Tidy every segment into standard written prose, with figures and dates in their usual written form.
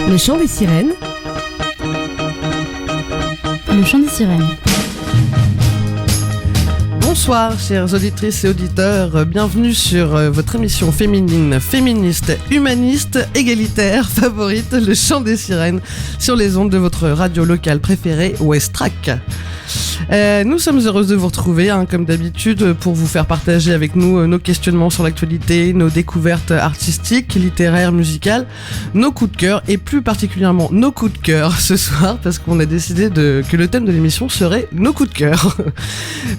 Le chant des sirènes. Le chant des sirènes. Bonsoir chères auditrices et auditeurs, bienvenue sur votre émission féminine, féministe, humaniste, égalitaire, favorite, le chant des sirènes, sur les ondes de votre radio locale préférée, Westrack. Nous sommes heureuses de vous retrouver, comme d'habitude, pour vous faire partager avec nous nos questionnements sur l'actualité, nos découvertes artistiques, littéraires, musicales, nos coups de cœur et plus particulièrement nos coups de cœur ce soir, parce qu'on a décidé que le thème de l'émission serait nos coups de cœur.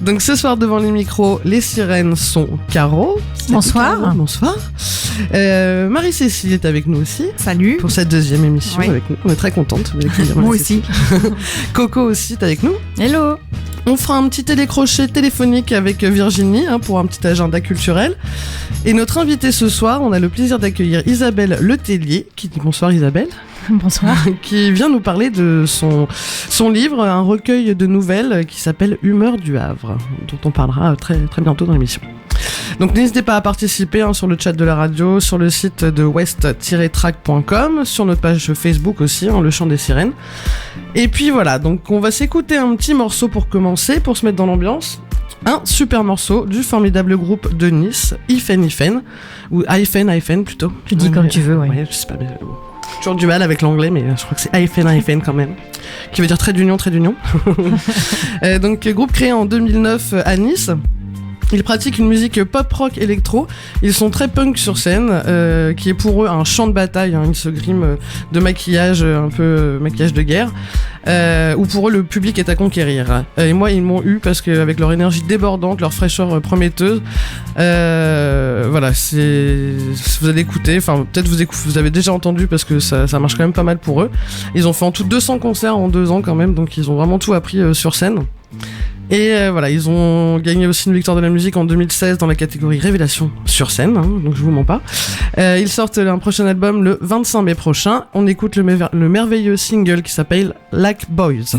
Donc ce soir devant les micros, les sirènes sont Caro. Bonsoir. Caro, bonsoir. Marie-Cécile est avec nous aussi. Salut. Pour cette deuxième émission avec nous. On est très contente. Moi aussi. Coco aussi est avec nous. Hello. On fera un petit télécrochet téléphonique avec Virginie pour un petit agenda culturel. Et notre invitée ce soir, on a le plaisir d'accueillir Isabelle Letellier, qui dit bonsoir Isabelle. Bonsoir. Qui vient nous parler de son livre, un recueil de nouvelles qui s'appelle Humeur du Havre, dont on parlera très, très bientôt dans l'émission. Donc n'hésitez pas à participer sur le chat de la radio, sur le site de west-track.com, sur notre page Facebook aussi, Le Chant des Sirènes. Et puis voilà, donc on va s'écouter un petit morceau pour commencer, pour se mettre dans l'ambiance. Un super morceau du formidable groupe de Nice, Ifen, ou Ifen plutôt. Tu dis comme tu veux, ouais. Ouais, je sais pas, mais toujours du mal avec l'anglais, mais je crois que c'est Ifen quand même, qui veut dire trait d'union. Donc groupe créé en 2009 à Nice. Ils pratiquent une musique pop-rock électro. Ils sont très punk sur scène, qui est pour eux un champ de bataille. Ils se griment de maquillage, un peu maquillage de guerre, où pour eux le public est à conquérir. Et moi, ils m'ont eu parce qu'avec leur énergie débordante, leur fraîcheur prometteuse, voilà, vous allez écouter. Enfin, peut-être vous avez déjà entendu parce que ça marche quand même pas mal pour eux. Ils ont fait en tout 200 concerts en 2 ans quand même, donc ils ont vraiment tout appris sur scène. Et voilà, ils ont gagné aussi une victoire de la musique en 2016 dans la catégorie Révélation sur scène, donc je vous mens pas. Ils sortent un prochain album le 25 mai prochain. On écoute le merveilleux single qui s'appelle Like Boys.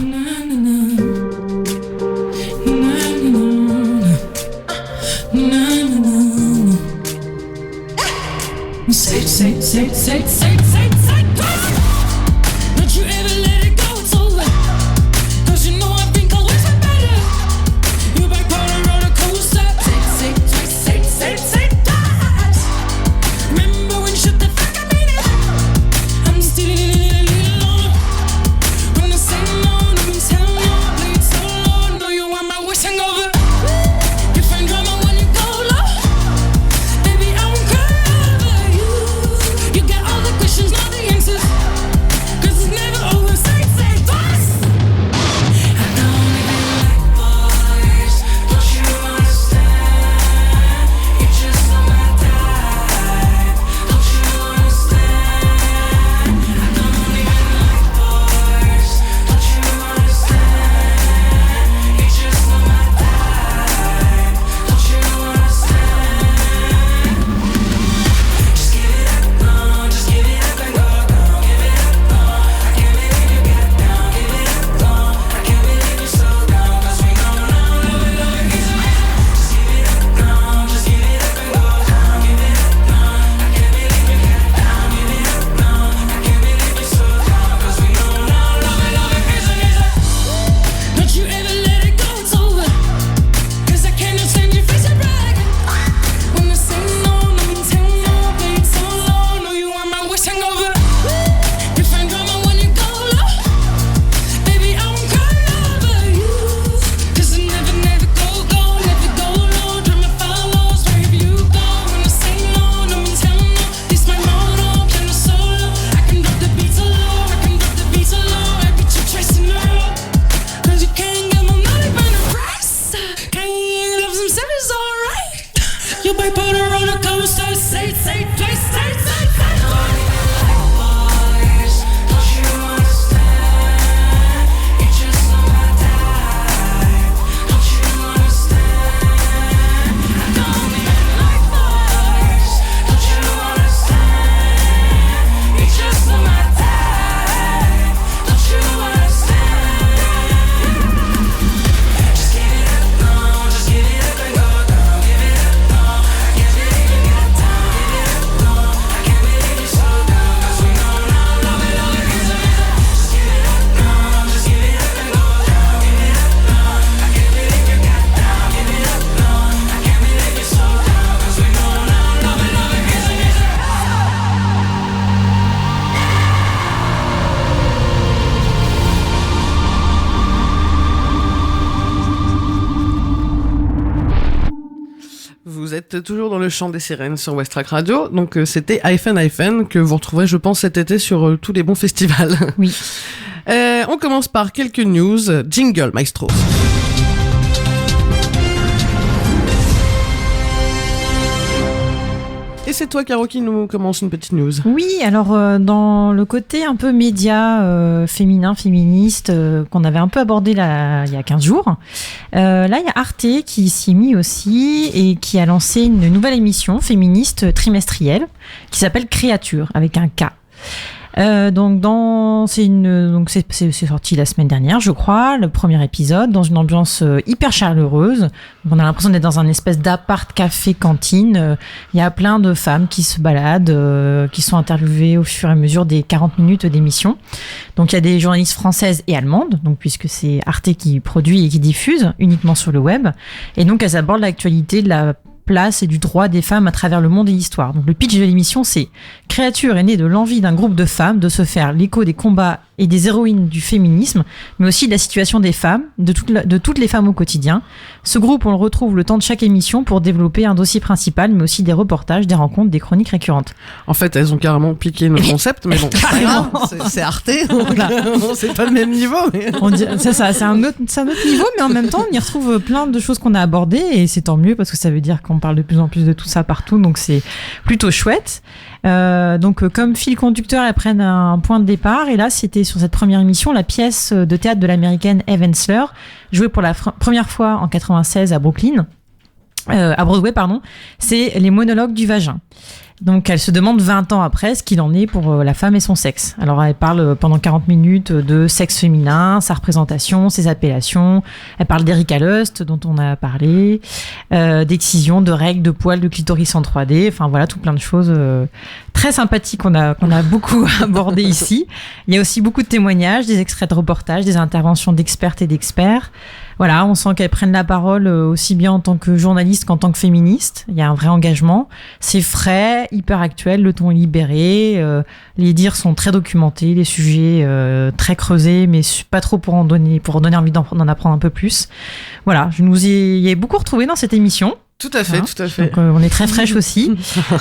Questions not êtes toujours dans le chant des sirènes sur Westrack Radio. Donc c'était Hyphen que vous retrouverez, je pense, cet été sur tous les bons festivals. Oui. On commence par quelques news. Jingle, maestro. Et c'est toi, Caro, qui nous commence une petite news. Oui, alors dans le côté un peu média féminin, féministe, qu'on avait un peu abordé il y a 15 jours, là il y a Arte qui s'y est mis aussi et qui a lancé une nouvelle émission féministe trimestrielle qui s'appelle Créature, avec un K. C'est sorti la semaine dernière, je crois, le premier épisode, dans une ambiance hyper chaleureuse. Donc on a l'impression d'être dans un espèce d'appart café cantine. Il y a plein de femmes qui se baladent, qui sont interviewées au fur et à mesure des 40 minutes d'émission. Donc il y a des journalistes françaises et allemandes, donc puisque c'est Arte qui produit et qui diffuse uniquement sur le web. Et donc elles abordent l'actualité de la place et du droit des femmes à travers le monde et l'histoire. Donc le pitch de l'émission, c'est Créature est née de l'envie d'un groupe de femmes de se faire l'écho des combats et des héroïnes du féminisme, mais aussi de la situation des femmes, de toutes les femmes au quotidien. Ce groupe, on le retrouve le temps de chaque émission pour développer un dossier principal, mais aussi des reportages, des rencontres, des chroniques récurrentes. En fait, elles ont carrément piqué nos concepts, mais bon, c'est Arte, donc c'est pas le même niveau. Mais... c'est un autre niveau, mais en même temps, on y retrouve plein de choses qu'on a abordées, et c'est tant mieux, parce que ça veut dire qu'on parle de plus en plus de tout ça partout, donc c'est plutôt chouette. Donc comme fil conducteur, elles prennent un point de départ, et là c'était sur cette première émission la pièce de théâtre de l'américaine Eve Ensler, jouée pour la première fois en 96 à Brooklyn, à Broadway pardon, c'est les monologues du vagin. Donc elle se demande 20 ans après ce qu'il en est pour la femme et son sexe. Alors elle parle pendant 40 minutes de sexe féminin, sa représentation, ses appellations. Elle parle d'Erika Lust dont on a parlé, d'excision, de règles, de poils, de clitoris en 3D. Enfin voilà, tout plein de choses très sympathiques qu'on a beaucoup abordées ici. Il y a aussi beaucoup de témoignages, des extraits de reportages, des interventions d'expertes et d'experts. Voilà, on sent qu'elles prennent la parole aussi bien en tant que journaliste qu'en tant que féministe. Il y a un vrai engagement. C'est frais, hyper actuel, le ton est libéré. Les dires sont très documentés, les sujets très creusés, mais pas trop pour donner envie d'en apprendre un peu plus. Voilà, je nous y ai beaucoup retrouvé dans cette émission. Tout à fait, tout à fait. Donc on est très fraîche aussi.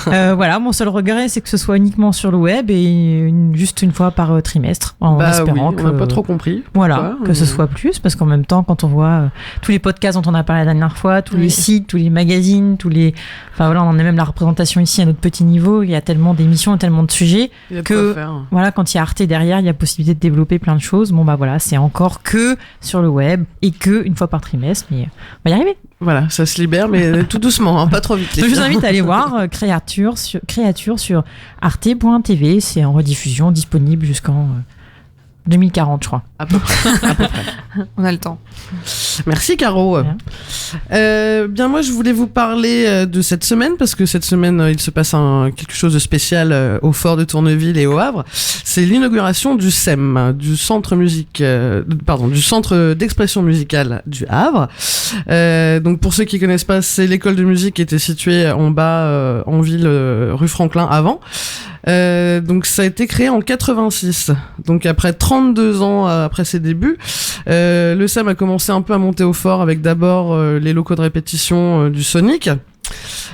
Voilà, mon seul regret, c'est que ce soit uniquement sur le web et juste une fois par trimestre, en espérant on n'a pas trop compris. Voilà, que ce soit plus, parce qu'en même temps, quand on voit tous les podcasts dont on a parlé la dernière fois, tous les sites, tous les magazines, enfin voilà, on en a même la représentation ici à notre petit niveau. Il y a tellement d'émissions, tellement de sujets que voilà, quand il y a Arte derrière, il y a possibilité de développer plein de choses. Bon bah voilà, c'est encore que sur le web et que une fois par trimestre, mais on va y arriver. Voilà, ça se libère, mais tout doucement, hein, pas trop vite. Donc je vous invite à aller voir Créature sur arte.tv. C'est en rediffusion, disponible jusqu'en 2040, je crois. À peu près. On a le temps. Merci, Caro. Bien, moi, je voulais vous parler de cette semaine, parce que cette semaine, il se passe quelque chose de spécial au Fort de Tourneville et au Havre. C'est l'inauguration du CEM, du Centre d'expression musicale du Havre. Donc, pour ceux qui connaissent pas, c'est l'école de musique qui était située en bas, en ville, rue Franklin avant. Donc ça a été créé en 86. Donc après 32 ans après ses débuts, le CEM a commencé un peu à monter au fort avec d'abord les locaux de répétition du Sonic.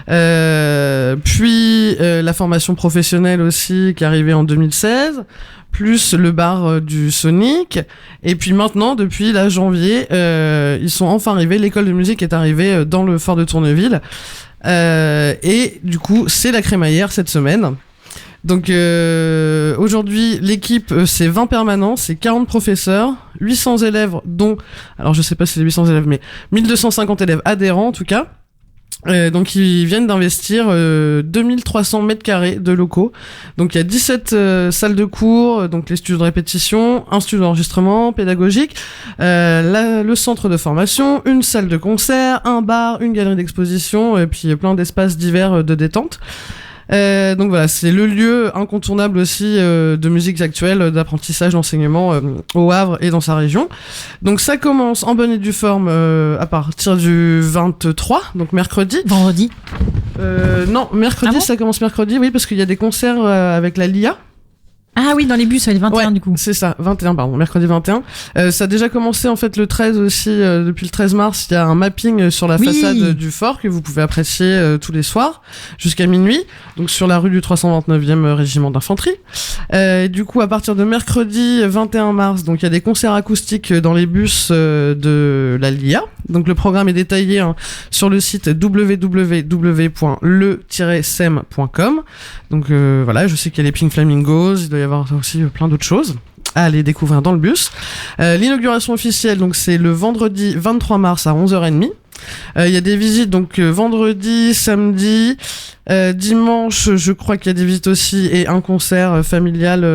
Puis la formation professionnelle aussi qui est arrivée en 2016, plus le bar du Sonic, et puis maintenant depuis la janvier ils sont enfin arrivés, l'école de musique est arrivée dans le Fort de Tourneville, et du coup c'est la crémaillère cette semaine. Donc aujourd'hui, l'équipe, c'est 20 permanents, c'est 40 professeurs, 800 élèves dont, alors je sais pas si c'est 800 élèves, mais 1250 élèves adhérents en tout cas. Donc ils viennent d'investir 2300 mètres carrés de locaux. Donc il y a 17 salles de cours, donc les studios de répétition, un studio d'enregistrement pédagogique, le centre de formation, une salle de concert, un bar, une galerie d'exposition, et puis plein d'espaces divers de détente. Donc voilà, c'est le lieu incontournable aussi de musique actuelle, d'apprentissage, d'enseignement au Havre et dans sa région. Donc ça commence en bonne et due forme à partir du 23, donc mercredi. Vendredi Non, mercredi, ça commence mercredi, oui, parce qu'il y a des concerts avec la LIA. Ah oui, dans les bus, le 21 Ouais, du coup. c'est ça, 21, pardon, mercredi 21. Ça a déjà commencé en fait le 13 aussi, depuis le 13 mars, il y a un mapping sur la façade du fort que vous pouvez apprécier tous les soirs jusqu'à minuit, donc sur la rue du 329e régiment d'infanterie. Et du coup, à partir de mercredi 21 mars, donc il y a des concerts acoustiques dans les bus de la LIA. Donc le programme est détaillé sur le site www.le-sem.com. Donc voilà, je sais qu'il y a les Pink Flamingos, il doit y avoir aussi plein d'autres choses à aller découvrir dans le bus. L'inauguration officielle, donc c'est le vendredi 23 mars à 11h30. Il y a des visites donc vendredi, samedi, dimanche, je crois qu'il y a des visites aussi et un concert familial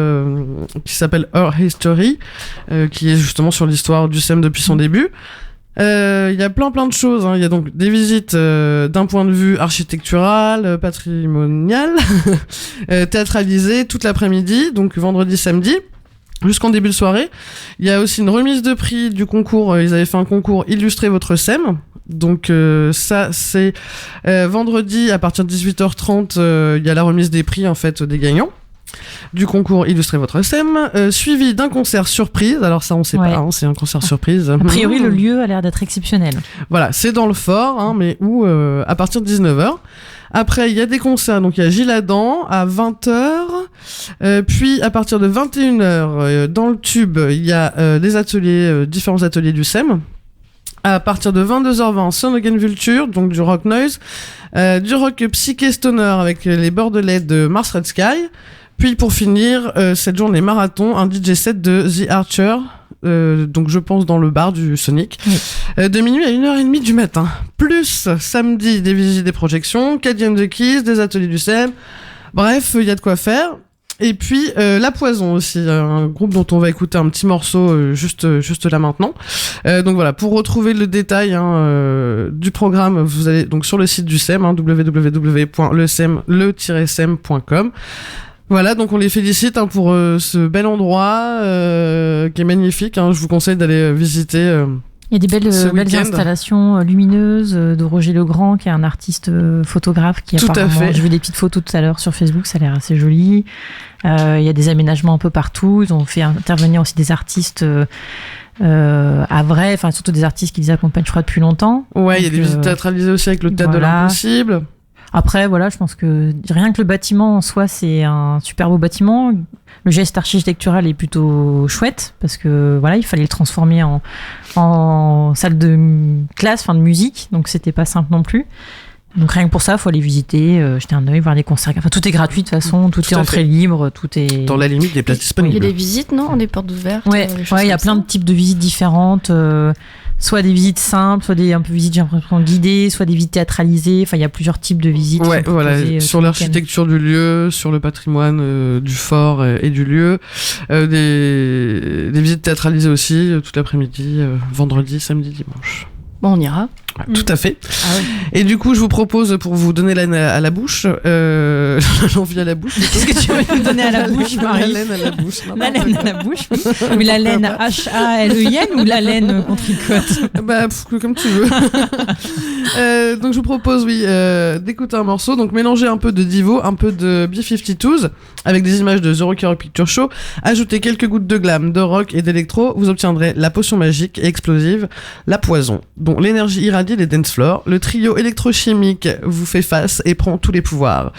qui s'appelle Our History, qui est justement sur l'histoire du SEM depuis son début. Il y a plein de choses, hein. Il y a donc des visites d'un point de vue architectural, patrimonial, théâtralisé toute l'après-midi, donc vendredi, samedi, jusqu'en début de soirée. Il y a aussi une remise de prix du concours. Ils avaient fait un concours Illustrer votre SEM. Donc ça c'est vendredi à partir de 18h30. Il y a la remise des prix en fait des gagnants du concours Illustrer votre SEM, suivi d'un concert surprise. Alors ça on sait pas, hein, c'est un concert surprise. A priori le lieu a l'air d'être exceptionnel. Voilà, c'est dans le fort, hein, mais où à partir de 19h. Après, il y a des concerts, donc il y a Gilles Adam à 20h, puis à partir de 21h, dans le tube, il y a des ateliers, différents ateliers du SEM. À partir de 22h20, Sound Again Vulture, donc du rock noise, du rock psyché stoner avec les Bordelais de Mars Red Sky. Puis pour finir, cette journée marathon, un DJ set de The Archer, donc je pense dans le bar du Sonic, de minuit à 1h30 du matin. Plus samedi, des visites, des projections, Caddy and the Keys, des ateliers du SEM. Bref, il y a de quoi faire. Et puis La Poison aussi, un groupe dont on va écouter un petit morceau juste là maintenant. Donc voilà, pour retrouver le détail du programme, vous allez donc sur le site du SEM, www.le-sem.com. Voilà, donc on les félicite pour ce bel endroit qui est magnifique. Je vous conseille d'aller visiter. Il y a des belles installations lumineuses de Roger Legrand, qui est un artiste photographe qui tout apparemment... à fait. J'ai vu des petites photos tout à l'heure sur Facebook, ça a l'air assez joli. Il y a des aménagements un peu partout. Ils ont fait intervenir aussi des artistes à vrai, enfin surtout des artistes qui les accompagnent, je crois, depuis longtemps. Ouais, il y a des visites théâtralisées aussi avec le Théâtre de l'Impossible. Après, voilà, je pense que rien que le bâtiment en soi, c'est un super beau bâtiment. Le geste architectural est plutôt chouette parce que voilà, il fallait le transformer en salle de classe, enfin de musique, donc c'était pas simple non plus. Donc rien que pour ça, il faut aller visiter, jeter un œil, voir les concerts. Enfin, tout est gratuit de toute façon, tout est entrée libre, tout est... Dans la limite des places disponibles. Il y a des visites, non? Des portes ouvertes? Ouais, il y a plein de types de visites différentes. Soit des visites simples, soit des un peu visites, j'ai l'impression, guidées, soit des visites théâtralisées. Enfin, il y a plusieurs types de visites. Ouais, voilà, sur l'architecture du lieu, sur le patrimoine du fort et du lieu. Des visites théâtralisées aussi, toute l'après-midi, vendredi, samedi, dimanche. Bon, on ira. Ouais, tout à fait. Ah ouais. Et du coup, je vous propose, pour vous donner l'âne à la bouche, l'envie à la bouche. Qu'est-ce que tu veux nous donner à la bouche, Marie? La laine à la bouche. La laine à la bouche, oui. Mais la laine H-A-L-E-I-N ou la laine qu'on tricote? Bah, comme tu veux. Donc, je vous propose, d'écouter un morceau. Donc, mélanger un peu de Divo, un peu de B-52s, avec des images de The Rocky Horror Picture Show. Ajoutez quelques gouttes de glam, de rock et d'électro. Vous obtiendrez la potion magique et explosive, La Poison, dont l'énergie irradie des dance floors. Le trio électrochimique vous fait face et prend tous les pouvoirs.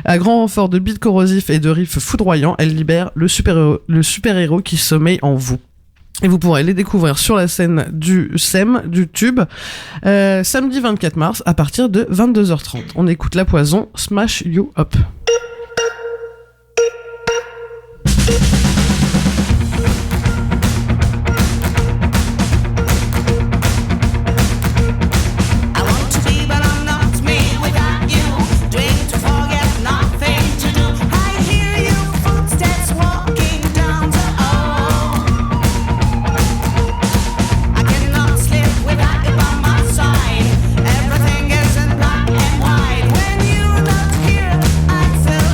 À grand renfort de beats corrosifs et de riffs foudroyants, elle libère le super-héros qui sommeille en vous. Et vous pourrez les découvrir sur la scène du SEM, du Tube, samedi 24 mars à partir de 22h30. On écoute La Poison, Smash You Up. Everything isn't black and white. When you're not here, I feel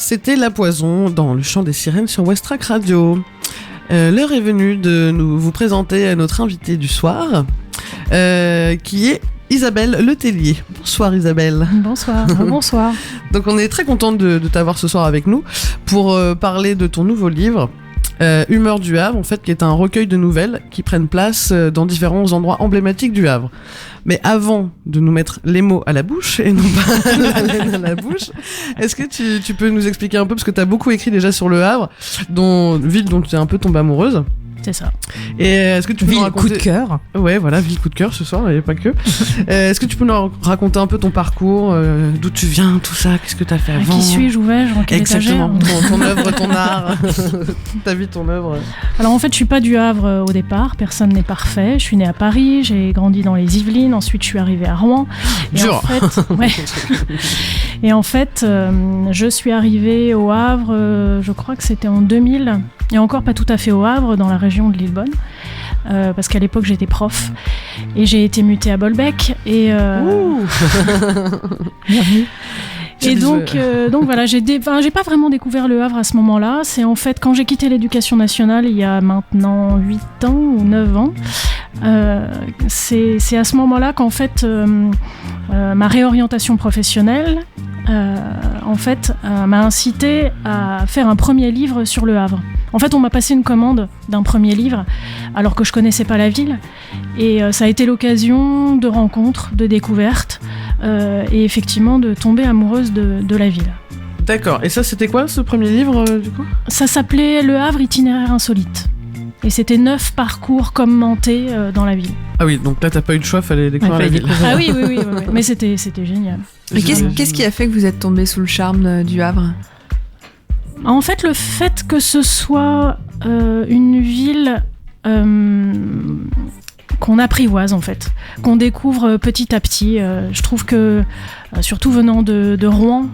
C'était La Poison dans Le Chant des Sirènes sur Westrack Radio. L'heure est venue de vous présenter notre invitée du soir, qui est Isabelle Letellier. Bonsoir Isabelle. Bonsoir. Bonsoir. Donc on est très contente de t'avoir ce soir avec nous pour parler de ton nouveau livre. Humeur du Havre, en fait, qui est un recueil de nouvelles qui prennent place dans différents endroits emblématiques du Havre. Mais avant de nous mettre les mots à la bouche, et non pas la laine à la bouche, est-ce que tu peux nous expliquer un peu, parce que tu as beaucoup écrit déjà sur le Havre, ville dont tu es un peu tombée amoureuse. C'est ça. Et est-ce que tu peux nous raconter... coup de cœur. Ouais, voilà, ville coup de cœur ce soir, et pas que. Est-ce que tu peux nous raconter un peu ton parcours, d'où tu viens, tout ça, qu'est-ce que tu as fait avant? Qui suis-je, où vais-je, en quelle Exactement, étagère ton œuvre, ton art, ta vie, ton œuvre. Alors en fait, je suis pas du Havre au départ, personne n'est parfait. Je suis née à Paris, j'ai grandi dans les Yvelines, ensuite je suis arrivée à Rouen. Et Dur. en fait, ouais. Et en fait, je suis arrivée au Havre, je crois que c'était en 2000, et encore pas tout à fait au Havre, dans la région de Lillebonne, parce qu'à l'époque j'étais prof, et j'ai été mutée à Bolbec, et bienvenue. Et donc voilà, j'ai pas vraiment découvert le Havre à ce moment-là. C'est en fait quand j'ai quitté l'éducation nationale il y a maintenant 8 ans ou 9 ans. C'est à ce moment-là qu'en fait ma réorientation professionnelle m'a incité à faire un premier livre sur le Havre. En fait, on m'a passé une commande d'un premier livre alors que je connaissais pas la ville, et ça a été l'occasion de rencontres, de découvertes, et effectivement de tomber amoureuse de la ville. D'accord, et ça c'était quoi ce premier livre du coup? Ça s'appelait Le Havre itinéraire insolite. Et c'était 9 parcours commentés dans la ville. Ah oui, donc là t'as pas eu de choix, fallait découvrir la ville. Ah oui, mais c'était génial. Mais qu'est-ce qui a fait que vous êtes tombé sous le charme du Havre? En fait, le fait que ce soit une ville qu'on apprivoise, en fait, qu'on découvre petit à petit. Je trouve que, surtout venant de Rouen,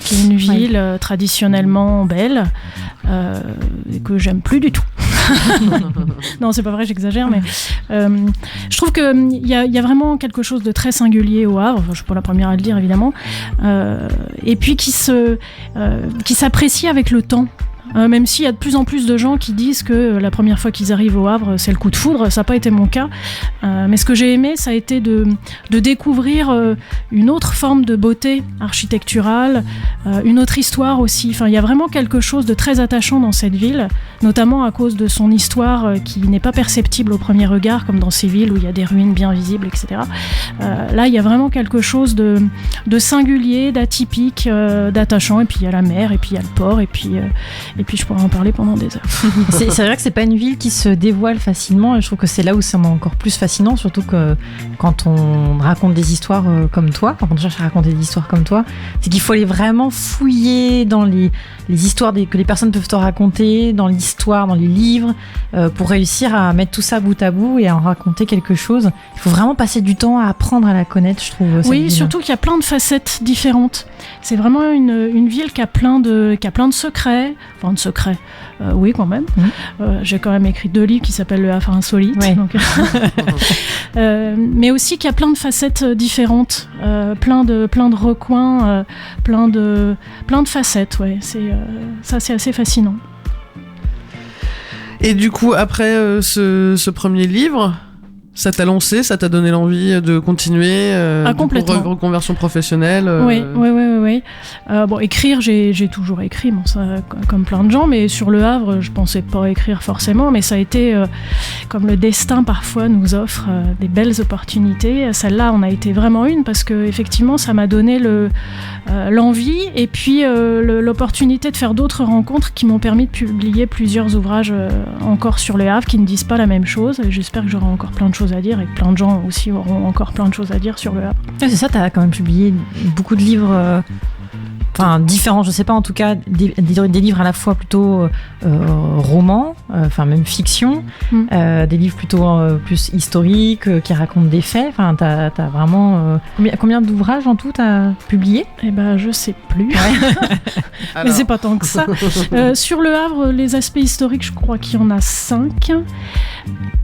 qui est une ville traditionnellement belle, et que j'aime plus du tout. Non, c'est pas vrai, j'exagère, mais je trouve qu'il y a vraiment quelque chose de très singulier au Havre. Enfin, je suis pas la première à le dire, évidemment, et puis qui s'apprécie avec le temps. Même s'il y a de plus en plus de gens qui disent que la première fois qu'ils arrivent au Havre, c'est le coup de foudre. Ça n'a pas été mon cas. Mais ce que j'ai aimé, ça a été de découvrir une autre forme de beauté architecturale, une autre histoire aussi. Enfin, il y a vraiment quelque chose de très attachant dans cette ville, notamment à cause de son histoire qui n'est pas perceptible au premier regard, comme dans ces villes où il y a des ruines bien visibles, etc. Là, il y a vraiment quelque chose de singulier, d'atypique, d'attachant. Et puis il y a la mer, et puis il y a le port, et puis je pourrais en parler pendant des heures. C'est vrai que c'est pas une ville qui se dévoile facilement, et je trouve que c'est là où c'est encore plus fascinant, surtout que quand on raconte des histoires comme toi, quand on cherche à raconter des histoires comme toi, c'est qu'il faut aller vraiment fouiller dans les histoires que les personnes peuvent te raconter, dans l'histoire, dans les livres, pour réussir à mettre tout ça bout à bout et à en raconter quelque chose. Il faut vraiment passer du temps à apprendre à la connaître, je trouve. Oui, surtout qu'il y a plein de facettes différentes. C'est vraiment une ville qui a plein de secrets. Enfin, de secrets. Oui, quand même. J'ai quand même écrit 2 livres qui s'appellent Le Havre insolite. Ouais. Donc, mais aussi qu'il y a plein de facettes différentes, plein de recoins, plein de facettes. Ouais. C'est assez fascinant. Et du coup, après ce premier livre, ça t'a lancé, ça t'a donné l'envie de continuer complètement. Reconversion professionnelle Oui. Bon, écrire, j'ai toujours écrit, bon, ça, comme plein de gens, mais sur le Havre, je pensais pas écrire forcément, mais ça a été, comme le destin parfois nous offre des belles opportunités. Celle-là en a été vraiment une, parce que effectivement, ça m'a donné l'envie, et puis l'opportunité de faire d'autres rencontres qui m'ont permis de publier plusieurs ouvrages encore sur le Havre, qui ne disent pas la même chose, et j'espère que j'aurai encore plein de choses à dire, et que plein de gens aussi auront encore plein de choses à dire sur le Havre. C'est ça, tu as quand même publié beaucoup de livres différents, je sais pas, en tout cas des livres à la fois plutôt romans, même fiction, des livres plutôt plus historiques, qui racontent des faits. Enfin, t'as vraiment combien d'ouvrages en tout t'as publié? Eh ben, je sais plus. Mais c'est pas tant que ça. Sur le Havre, les aspects historiques, je crois qu'il y en a 5.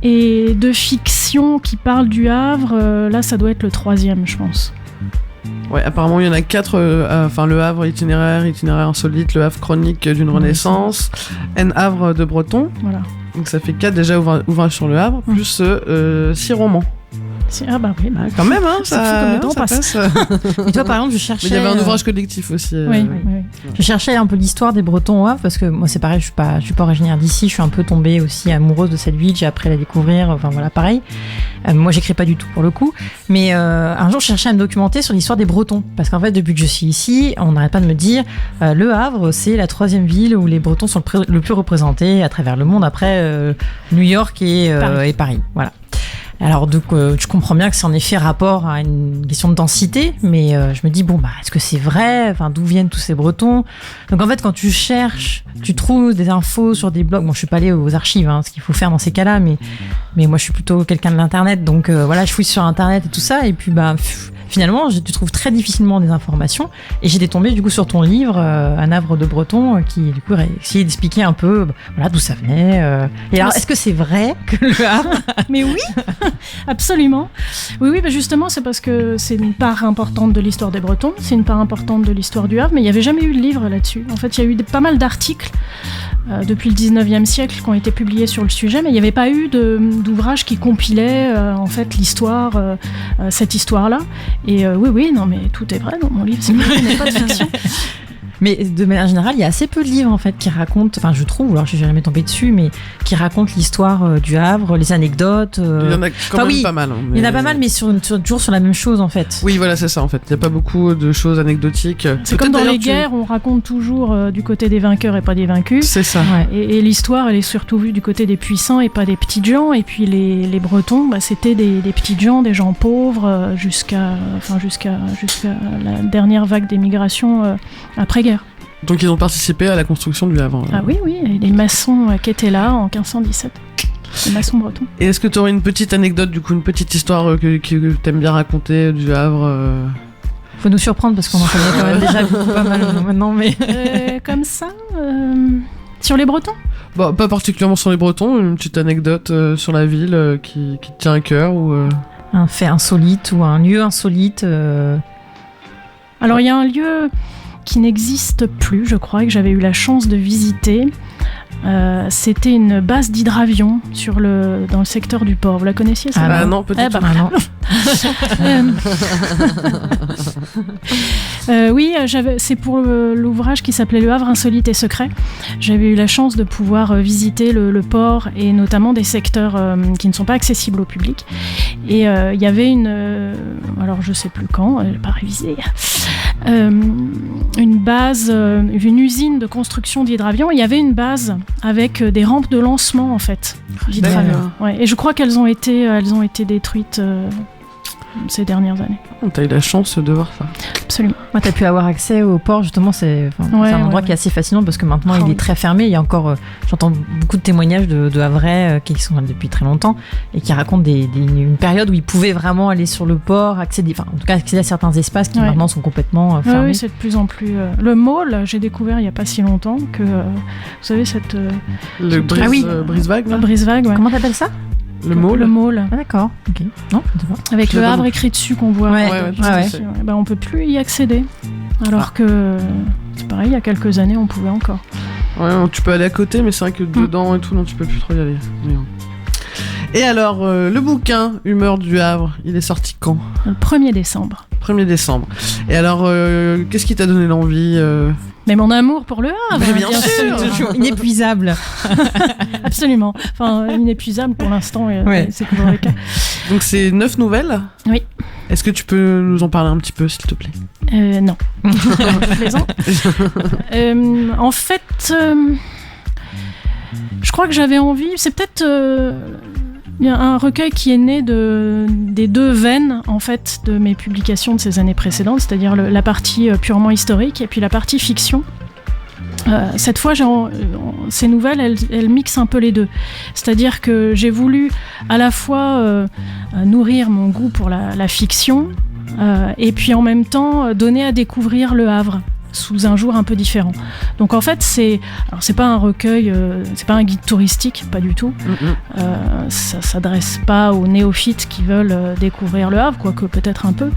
Et de fiction qui parle du Havre, là, ça doit être le 3e, je pense. Ouais, apparemment il y en a 4, le Havre itinéraire insolite, le Havre chronique d'une renaissance, N Havre de Breton. Voilà. Donc ça fait 4 déjà ouvrages sur le Havre, plus 6 romans. Ah bah oui, Quand même, hein, c'est fou comme le temps ça passe. Et toi, par exemple, je cherchais. Mais il y avait un ouvrage collectif aussi. Oui. Je cherchais un peu l'histoire des Bretons au Havre parce que moi, c'est pareil, je suis pas originaire d'ici. Je suis un peu tombée aussi amoureuse de cette ville. J'ai appris à la découvrir. Enfin voilà, pareil. Moi, j'écris pas du tout pour le coup. Mais un jour, je cherchais à me documenter sur l'histoire des Bretons parce qu'en fait, depuis que je suis ici, on n'arrête pas de me dire le Havre, c'est la 3e ville où les Bretons sont le plus représentés à travers le monde après New York et Paris. Voilà. Alors donc je comprends bien que c'est en effet rapport à une question de densité, mais je me dis est-ce que c'est vrai ? Enfin, d'où viennent tous ces Bretons ? Donc en fait, quand tu cherches, tu trouves des infos sur des blogs. Bon, je suis pas allée aux archives, ce qu'il faut faire dans ces cas-là, mais moi je suis plutôt quelqu'un de l'internet, donc je fouille sur internet et tout ça, et puis finalement, tu trouves très difficilement des informations. Et j'étais tombée du coup sur ton livre, Un Havre de Breton, qui du coup essayait d'expliquer un peu d'où ça venait. Et alors, est-ce que c'est vrai que le Havre... Mais oui, absolument. Oui, justement, c'est parce que c'est une part importante de l'histoire des Bretons, c'est une part importante de l'histoire du Havre, mais il n'y avait jamais eu de livre là-dessus. En fait, il y a eu pas mal d'articles depuis le 19e siècle qui ont été publiés sur le sujet, mais il n'y avait pas eu d'ouvrage qui compilait en fait l'histoire, cette histoire-là. Et oui, non, mais tout est vrai dans mon livre, c'est pas de fiction. Mais de manière générale, il y a assez peu de livres en fait qui racontent, enfin je trouve, alors je suis jamais tombée dessus, mais qui racontent l'histoire du Havre, les anecdotes. Il y en a quand même pas mal. Il y en a pas mal, mais toujours sur la même chose en fait. Oui, voilà, c'est ça en fait. Il n'y a pas beaucoup de choses anecdotiques. C'est comme dans les guerres, on raconte toujours du côté des vainqueurs et pas des vaincus. C'est ça. Ouais. Et l'histoire, elle est surtout vue du côté des puissants et pas des petits gens. Et puis les Bretons, c'était des petits gens, des gens pauvres, jusqu'à la dernière vague d'émigration après-guerre. Donc ils ont participé à la construction du Havre. Ah oui, et les maçons qui étaient là en 1517. Les maçons bretons. Et est-ce que tu aurais une petite anecdote, du coup, une petite histoire que t'aimes bien raconter du Havre Faut nous surprendre parce qu'on en connaît quand même déjà pas mal maintenant, mais... Comme ça sur les Bretons ? Pas particulièrement sur les Bretons, une petite anecdote sur la ville qui te tient à cœur ou Un fait insolite ou un lieu insolite Alors il y a un lieu qui n'existe plus, je crois, et que j'avais eu la chance de visiter. C'était une base d'hydravion dans le secteur du port. Vous la connaissiez, ça ? Ah non, peut-être. Oui, c'est pour l'ouvrage qui s'appelait Le Havre insolite et secret. J'avais eu la chance de pouvoir visiter le port et notamment des secteurs qui ne sont pas accessibles au public. Et il y avait alors je sais plus quand, je n'ai pas révisé, une base, une usine de construction d'hydravions. Il y avait une base avec des rampes de lancement en fait d'hydravions. Ouais. Et je crois qu'elles ont été détruites ces dernières années. T'as eu la chance de voir ça. Absolument. Moi, t'as pu avoir accès au port, justement, c'est un endroit qui est assez fascinant parce que maintenant il est très fermé. Il y a encore, j'entends beaucoup de témoignages de Havrais qui sont là depuis très longtemps et qui racontent une période où ils pouvaient vraiment aller sur le port, accéder à certains espaces qui maintenant sont complètement fermés. Oui, c'est de plus en plus. Le mall, j'ai découvert il n'y a pas si longtemps que, vous savez, brise-vague. Brise-vague, ouais. Comment t'appelles ça ? Le mall. Ah d'accord, ok. Non, je sais pas. Avec le Havre écrit dessus qu'on voit. On peut plus y accéder. Alors que c'est pareil, il y a quelques années, on pouvait encore. Ouais, tu peux aller à côté, mais c'est vrai que dedans et tout, non, tu peux plus trop y aller. Et alors, le bouquin Humeur du Havre, il est sorti quand ? Le 1er décembre. 1er décembre. Et alors, qu'est-ce qui t'a donné l'envie Mais mon amour pour le Havre, mais bien sûr. Toujours inépuisable. Absolument. Enfin, inépuisable pour l'instant, c'est toujours le cas. Donc c'est 9 nouvelles ? Oui. Est-ce que tu peux nous en parler un petit peu, s'il te plaît ? Non. Plaisant. En fait, je crois que j'avais envie... C'est peut-être... Il y a un recueil qui est né des deux veines en fait de mes publications de ces années précédentes, c'est-à-dire la partie purement historique et puis la partie fiction. Cette fois, ces nouvelles, elles mixent un peu les deux. C'est-à-dire que j'ai voulu à la fois nourrir mon goût pour la fiction et puis en même temps donner à découvrir le Havre sous un jour un peu différent. Donc en fait, c'est pas un recueil, c'est pas un guide touristique, pas du tout. Ça s'adresse pas aux néophytes qui veulent découvrir le Havre, quoique peut-être un peu.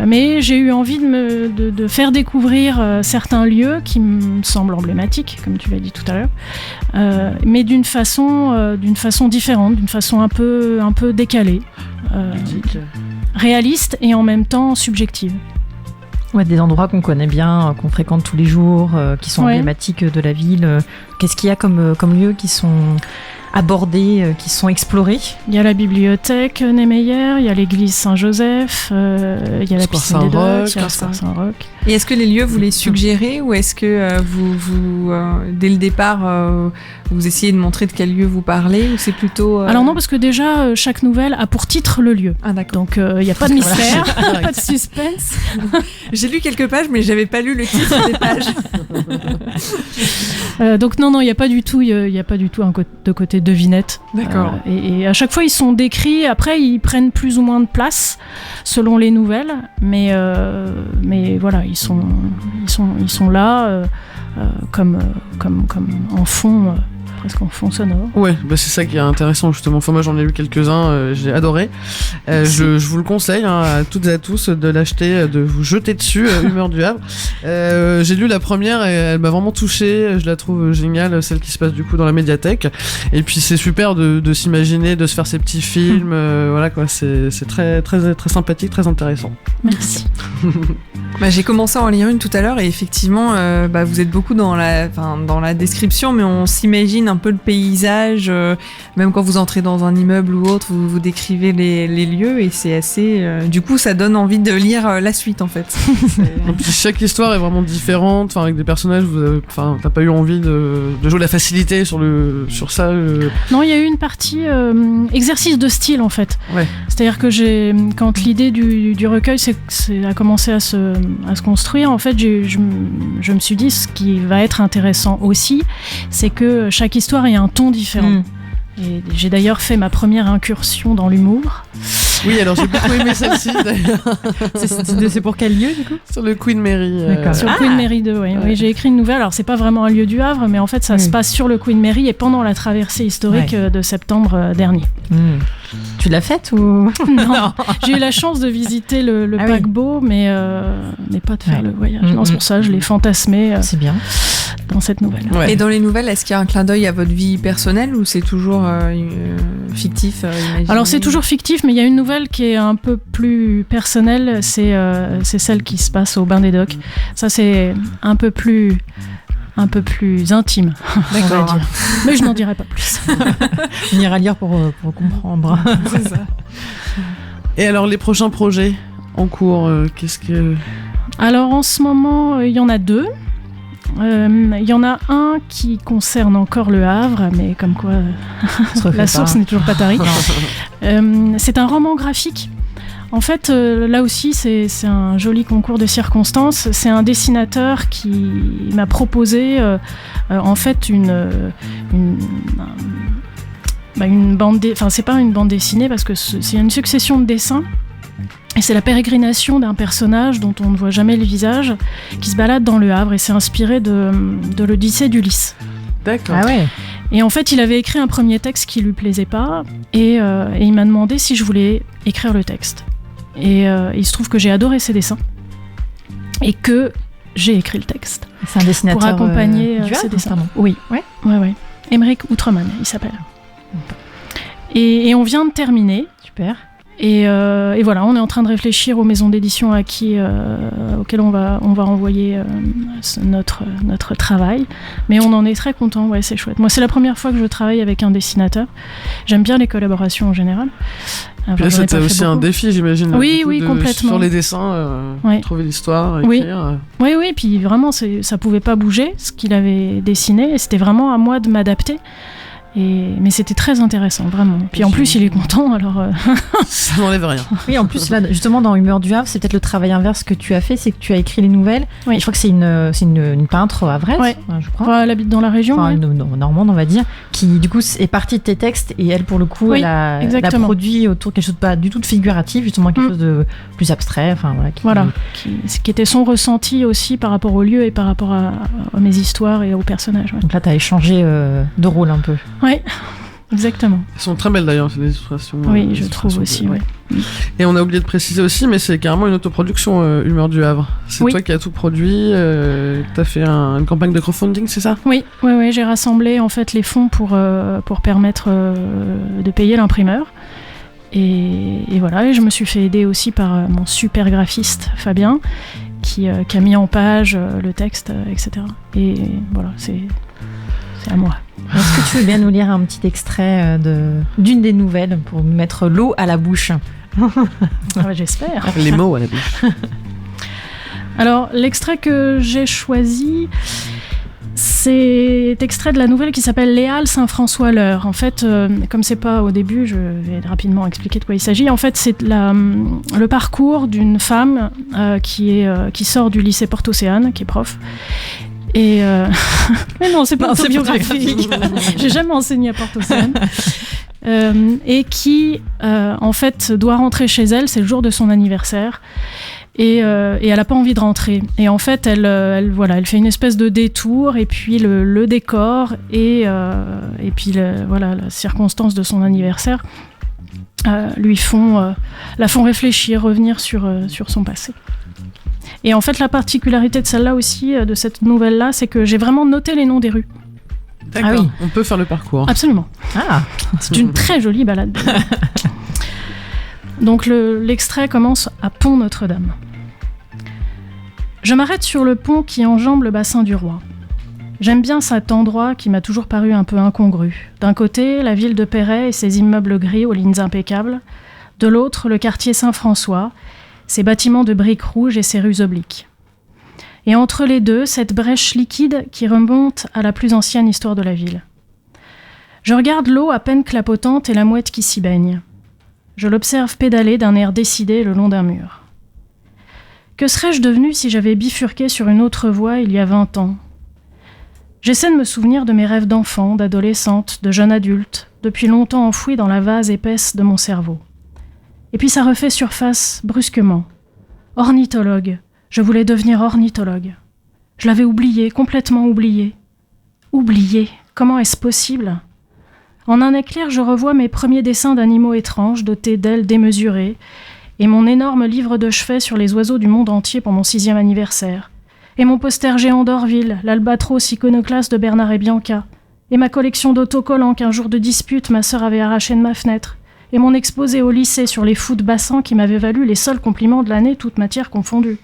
Mais j'ai eu envie de faire découvrir certains lieux qui me semblent emblématiques, comme tu l'as dit tout à l'heure, mais d'une façon différente, d'une façon un peu décalée, réaliste et en même temps subjective. Ouais, des endroits qu'on connaît bien, qu'on fréquente tous les jours, qui sont emblématiques de la ville. Qu'est-ce qu'il y a comme lieux qui sont abordés, qui sont explorés? Il y a la bibliothèque Niemeyer, il y a l'église Saint-Joseph, il y a la piscine des Docks, il y a le Square Saint-Roch. Et est-ce que les lieux, vous les suggérez ou est-ce que vous dès le départ, vous essayez de montrer de quel lieu vous parlez ou c'est plutôt... Alors non, parce que déjà, chaque nouvelle a pour titre le lieu. Ah d'accord. Donc il n'y a pas de mystère, pas de suspense. J'ai lu quelques pages, mais j'avais pas lu le titre des pages. Donc non, il n'y a pas du tout de côté devinette. D'accord. Et à chaque fois, ils sont décrits. Après, ils prennent plus ou moins de place selon les nouvelles. Mais voilà, ils sont là comme en fond. Presque en fond sonore. Ouais, bah c'est ça qui est intéressant justement. Enfin, moi j'en ai lu quelques-uns, j'ai adoré. Je vous le conseille à toutes et à tous de l'acheter, de vous jeter dessus, Humeur du Havre. J'ai lu la première et elle m'a vraiment touché. Je la trouve géniale, celle qui se passe du coup dans la médiathèque. Et puis c'est super de s'imaginer, de se faire ces petits films. Voilà quoi, c'est très, très, très sympathique, très intéressant. Merci. J'ai commencé à en lire une tout à l'heure et effectivement, vous êtes beaucoup dans la description, mais on s'imagine un peu le paysage, même quand vous entrez dans un immeuble ou autre, vous décrivez les lieux et c'est assez... du coup, ça donne envie de lire la suite en fait. Chaque histoire est vraiment différente, avec des personnages, t'as pas eu envie de jouer la facilité sur ça Non, il y a eu une partie exercice de style en fait. Ouais. C'est-à-dire que quand l'idée du recueil a commencé à se construire, en fait, je me suis dit ce qui va être intéressant aussi, c'est que chaque histoire ait un ton différent. Et j'ai d'ailleurs fait ma première incursion dans l'humour. Oui, alors j'ai beaucoup aimé celle-ci d'ailleurs. C'est pour quel lieu du coup? Sur le Queen Mary. Sur le Queen Mary 2, oui. Oui, j'ai écrit une nouvelle. Alors c'est pas vraiment un lieu du Havre, mais en fait ça se passe sur le Queen Mary et pendant la traversée historique de septembre dernier. Tu l'as faite ou Non, j'ai eu la chance de visiter le paquebot, mais pas de faire le voyage. Non, c'est pour ça que je l'ai fantasmé. C'est bien. Dans cette nouvelle. Et dans les nouvelles, est-ce qu'il y a un clin d'œil à votre vie personnelle ou c'est toujours fictif, imaginé? Alors c'est toujours fictif, mais il y a une nouvelle qui est un peu plus personnelle, c'est celle qui se passe au Bain des Docks. Ça c'est un peu plus intime. D'accord. Mais je n'en dirai pas plus. On ira lire pour comprendre. C'est ça. Et alors les prochains projets en cours, qu'est-ce que... Alors en ce moment, il y en a 2. Il y en a un qui concerne encore le Havre, mais comme quoi la source n'est toujours pas tarie. C'est un roman graphique. En fait, là aussi, c'est un joli concours de circonstances. C'est un dessinateur qui m'a proposé en fait une bande... Enfin, c'est pas une bande dessinée parce que c'est une succession de dessins. Et c'est la pérégrination d'un personnage dont on ne voit jamais le visage, qui se balade dans le Havre, et c'est inspiré de l'Odyssée d'Ulysse. D'accord. Ah ouais. Et en fait, il avait écrit un premier texte qui lui plaisait pas, et il m'a demandé si je voulais écrire le texte. Et il se trouve que j'ai adoré ses dessins, et que j'ai écrit le texte. C'est un dessinateur pour accompagner du ses Havre, dessins. pardon. Oui. Ouais. Émeric Outreman, il s'appelle. Et on vient de terminer. Super. Et voilà, on est en train de réfléchir aux maisons d'édition auxquelles on va envoyer notre travail. Mais on en est très content, ouais, c'est chouette. Moi, c'est la première fois que je travaille avec un dessinateur. J'aime bien les collaborations en général. Puis là, c'était aussi un défi, j'imagine. Oui, complètement. Sur les dessins, trouver l'histoire, écrire. Oui, puis vraiment, ça pouvait pas bouger, ce qu'il avait dessiné. Et c'était vraiment à moi de m'adapter. Mais c'était très intéressant, vraiment. Puis en plus, il est content, alors... Ça n'enlève rien. Oui, en plus, là, justement, dans Humeur du Havre, c'est peut-être le travail inverse que tu as fait, c'est que tu as écrit les nouvelles. Oui. Et je crois que c'est une peintre havraise, Ouais. je crois. Enfin, elle habite dans la région, Enfin, ouais. normande, on va dire, qui du coup est partie de tes textes et elle, pour le coup, Oui, elle a exactement. produit autour quelque chose de pas du tout de figuratif, justement quelque chose de plus abstrait. Enfin, voilà. Qui était son ressenti aussi par rapport au lieu et par rapport à mes histoires et aux personnages. Ouais. Donc là, tu as échangé de rôle un peu. Ouais. Exactement. Elles sont très belles d'ailleurs, ces illustrations. Oui, je trouve aussi. Ouais. Et on a oublié de préciser aussi, mais c'est carrément une autoproduction, Humeur du Havre. C'est Oui. toi qui as tout produit, t'as fait une campagne de crowdfunding, c'est ça? Oui, j'ai rassemblé en fait les fonds pour permettre de payer l'imprimeur. Et voilà, et je me suis fait aider aussi par mon super graphiste Fabien, qui a mis en page le texte, etc. Et voilà, c'est à moi. Est-ce que tu veux bien nous lire un petit extrait d'une des nouvelles pour nous mettre l'eau à la bouche? J'espère. Les mots à la bouche. Alors, l'extrait que j'ai choisi, c'est extrait de la nouvelle qui s'appelle Les Halles Saint-François-l'Heure. En fait, comme c'est pas au début, je vais rapidement expliquer de quoi il s'agit. En fait, c'est le parcours d'une femme qui sort du lycée Port-Océane, qui est prof. Et mais non, c'est pas autobiographique. J'ai jamais enseigné à Port-Océane. Et qui, en fait, doit rentrer chez elle. C'est le jour de son anniversaire. Et elle a pas envie de rentrer. Et en fait, elle fait une espèce de détour. Et puis le décor et puis la circonstance de son anniversaire la font réfléchir, revenir sur son passé. Et en fait, la particularité de celle-là aussi, de cette nouvelle-là, c'est que j'ai vraiment noté les noms des rues. D'accord, ah oui. On peut faire le parcours. Absolument. Ah. C'est une très jolie balade. Donc l'extrait commence à Pont Notre-Dame. Je m'arrête sur le pont qui enjambe le bassin du Roi. J'aime bien cet endroit qui m'a toujours paru un peu incongru. D'un côté, la ville de Perret et ses immeubles gris aux lignes impeccables. De l'autre, le quartier Saint-François, ses bâtiments de briques rouges et ses rues obliques. Et entre les deux, cette brèche liquide qui remonte à la plus ancienne histoire de la ville. Je regarde l'eau à peine clapotante et la mouette qui s'y baigne. Je l'observe pédaler d'un air décidé le long d'un mur. Que serais-je devenue si j'avais bifurqué sur une autre voie il y a 20 ans ? J'essaie de me souvenir de mes rêves d'enfant, d'adolescente, de jeune adulte, depuis longtemps enfouis dans la vase épaisse de mon cerveau. Et puis ça refait surface brusquement. Ornithologue. Je voulais devenir ornithologue. Je l'avais oublié, complètement oublié. Oublié. Comment est-ce possible ? En un éclair, je revois mes premiers dessins d'animaux étranges, dotés d'ailes démesurées, et mon énorme livre de chevet sur les oiseaux du monde entier pour mon 6e anniversaire, et mon poster géant d'Orville, l'albatros iconoclaste de Bernard et Bianca, et ma collection d'autocollants qu'un jour de dispute ma sœur avait arraché de ma fenêtre, et mon exposé au lycée sur les fous de bassin qui m'avait valu les seuls compliments de l'année, toutes matières confondues.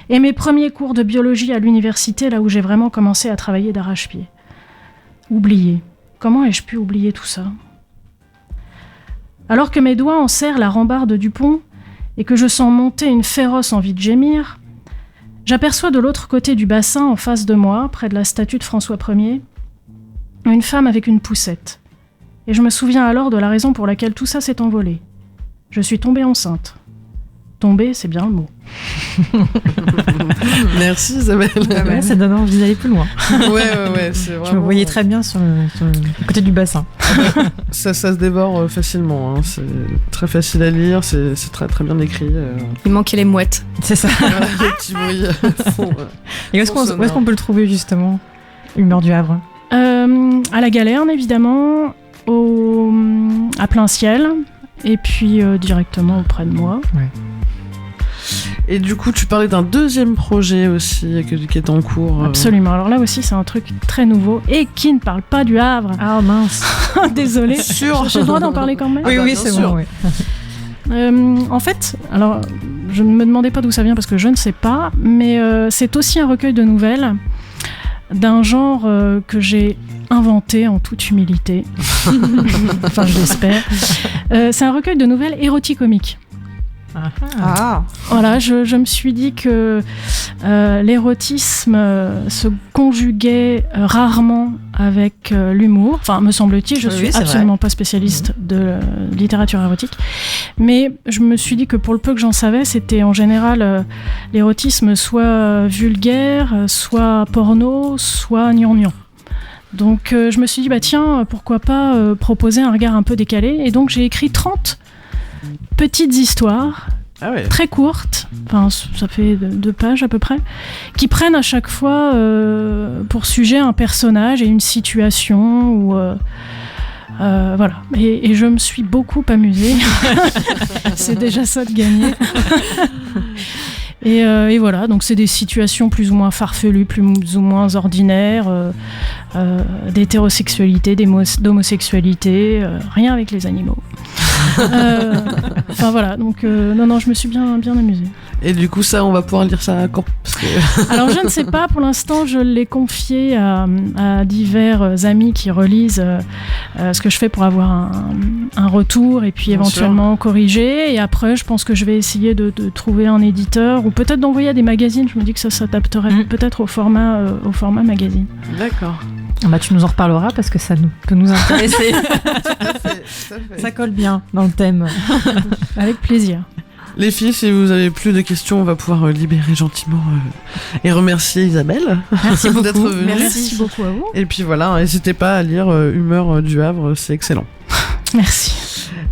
Et mes premiers cours de biologie à l'université, là où j'ai vraiment commencé à travailler d'arrache-pied. Oublié. Comment ai-je pu oublier tout ça ? Alors que mes doigts enserrent la rambarde du pont et que je sens monter une féroce envie de gémir, j'aperçois de l'autre côté du bassin, en face de moi, près de la statue de François Ier, une femme avec une poussette. Et je me souviens alors de la raison pour laquelle tout ça s'est envolé. Je suis tombée enceinte. Tomber, c'est bien le mot. Merci Isabelle. Ouais, ça donne envie d'aller plus loin. Ouais, c'est vraiment... Je me voyais très bien sur le côté du bassin. Ça se dévore facilement, hein. C'est très facile à lire, c'est très très bien écrit. Il manquait les mouettes. C'est ça. Voilà, les petits bruits font, Et où est-ce qu'on peut le trouver justement, Humeur du Havre ? À la Galerne, évidemment, à plein ciel, et puis directement auprès de moi. Ouais. Et du coup, tu parlais d'un deuxième projet aussi qui est en cours. Absolument. Alors là aussi, c'est un truc très nouveau et qui ne parle pas du Havre. Ah mince. Désolée. Sûr. J'ai le droit d'en parler quand même. Ah bah, oui, bien c'est sûr. bon. Oui. En fait, alors je ne me demandais pas d'où ça vient parce que je ne sais pas, mais c'est aussi un recueil de nouvelles d'un genre que j'ai inventé en toute humilité. Enfin, je l'espère. C'est un recueil de nouvelles éroticomiques. Ah. Voilà, je me suis dit que l'érotisme se conjuguait rarement avec l'humour. Enfin, me semble-t-il, je Oui, suis c'est absolument pas spécialiste de littérature érotique. Mais je me suis dit que pour le peu que j'en savais, c'était en général l'érotisme soit vulgaire, soit porno, soit gnangnan. Donc je me suis dit, bah tiens, pourquoi pas proposer un regard un peu décalé. Et donc j'ai écrit 30 petites histoires très courtes, enfin ça fait 2 pages à peu près, qui prennent à chaque fois pour sujet un personnage et une situation ou voilà. Et je me suis beaucoup amusée. C'est déjà ça de gagner. Et voilà, donc c'est des situations plus ou moins farfelues, plus ou moins ordinaires, d'hétérosexualité, d'homosexualité, rien avec les animaux. Enfin voilà, donc non, je me suis bien amusée. Et du coup, ça, on va pouvoir lire ça quand Alors je ne sais pas, pour l'instant je l'ai confié à divers amis qui relisent ce que je fais pour avoir un retour et puis éventuellement corriger. Et après je pense que je vais essayer de trouver un éditeur ou peut-être d'envoyer à des magazines. Je me dis que ça s'adapterait peut-être au format magazine. D'accord. Bah, tu nous en reparleras parce que ça peut nous intéresser. Tout à fait. Ça colle bien dans le thème. Avec plaisir. Les filles, si vous avez plus de questions, on va pouvoir libérer gentiment et remercier Isabelle. Merci beaucoup d'être venue. Merci beaucoup à vous. Et puis voilà, n'hésitez pas à lire Humeur du Havre, c'est excellent. Merci.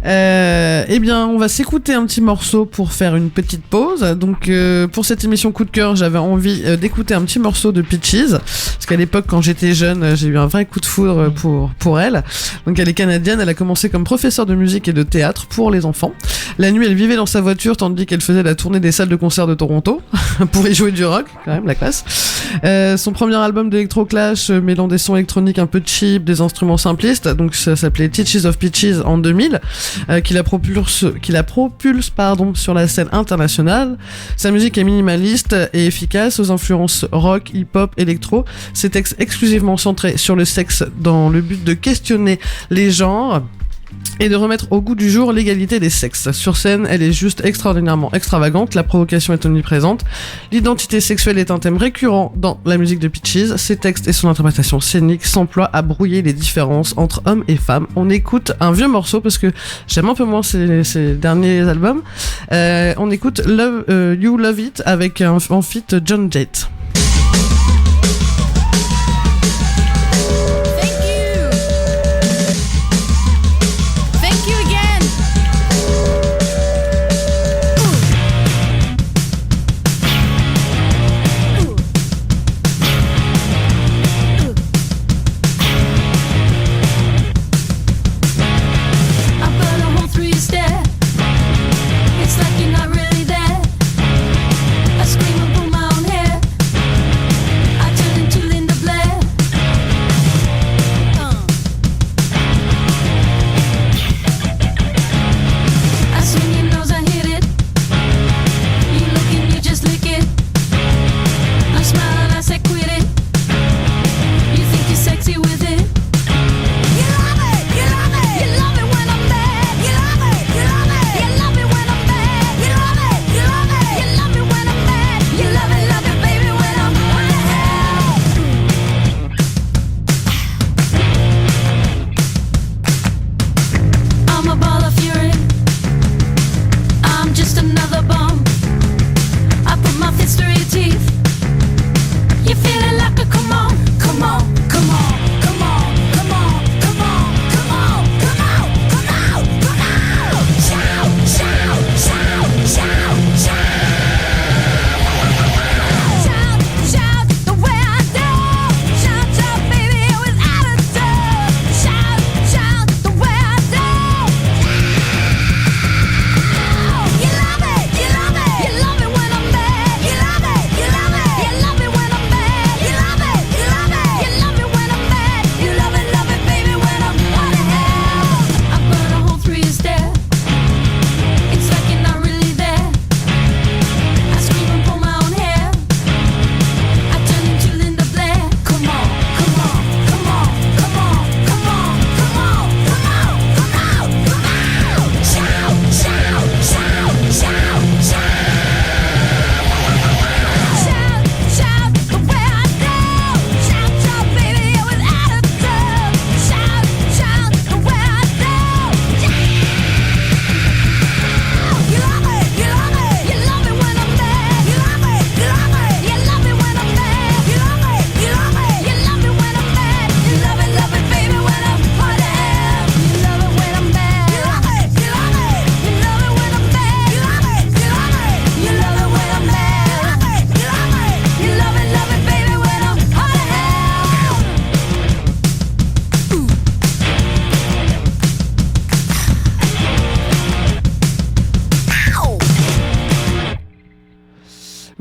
Eh bien, on va s'écouter un petit morceau pour faire une petite pause. Donc, pour cette émission coup de cœur, j'avais envie d'écouter un petit morceau de Peaches, parce qu'à l'époque, quand j'étais jeune, j'ai eu un vrai coup de foudre pour elle. Donc, elle est canadienne, elle a commencé comme professeure de musique et de théâtre pour les enfants. La nuit, elle vivait dans sa voiture tandis qu'elle faisait la tournée des salles de concert de Toronto pour y jouer du rock, quand même, la classe. Son premier album d'Electroclash, mêlant des sons électroniques un peu cheap, des instruments simplistes, donc ça s'appelait Teaches of Peaches en 2000. Qui la propulse sur la scène internationale. Sa musique est minimaliste et efficace, aux influences rock, hip-hop, électro. Ses textes exclusivement centrés sur le sexe dans le but de questionner les genres et de remettre au goût du jour l'égalité des sexes. Sur scène, elle est juste extraordinairement extravagante, la provocation est omniprésente, l'identité sexuelle est un thème récurrent dans la musique de Peaches, ses textes et son interprétation scénique s'emploient à brouiller les différences entre hommes et femmes. On écoute un vieux morceau parce que j'aime un peu moins ses derniers albums. On écoute You Love It avec en feat John Jett. It's like you're not really there. I scream and pull my own hair.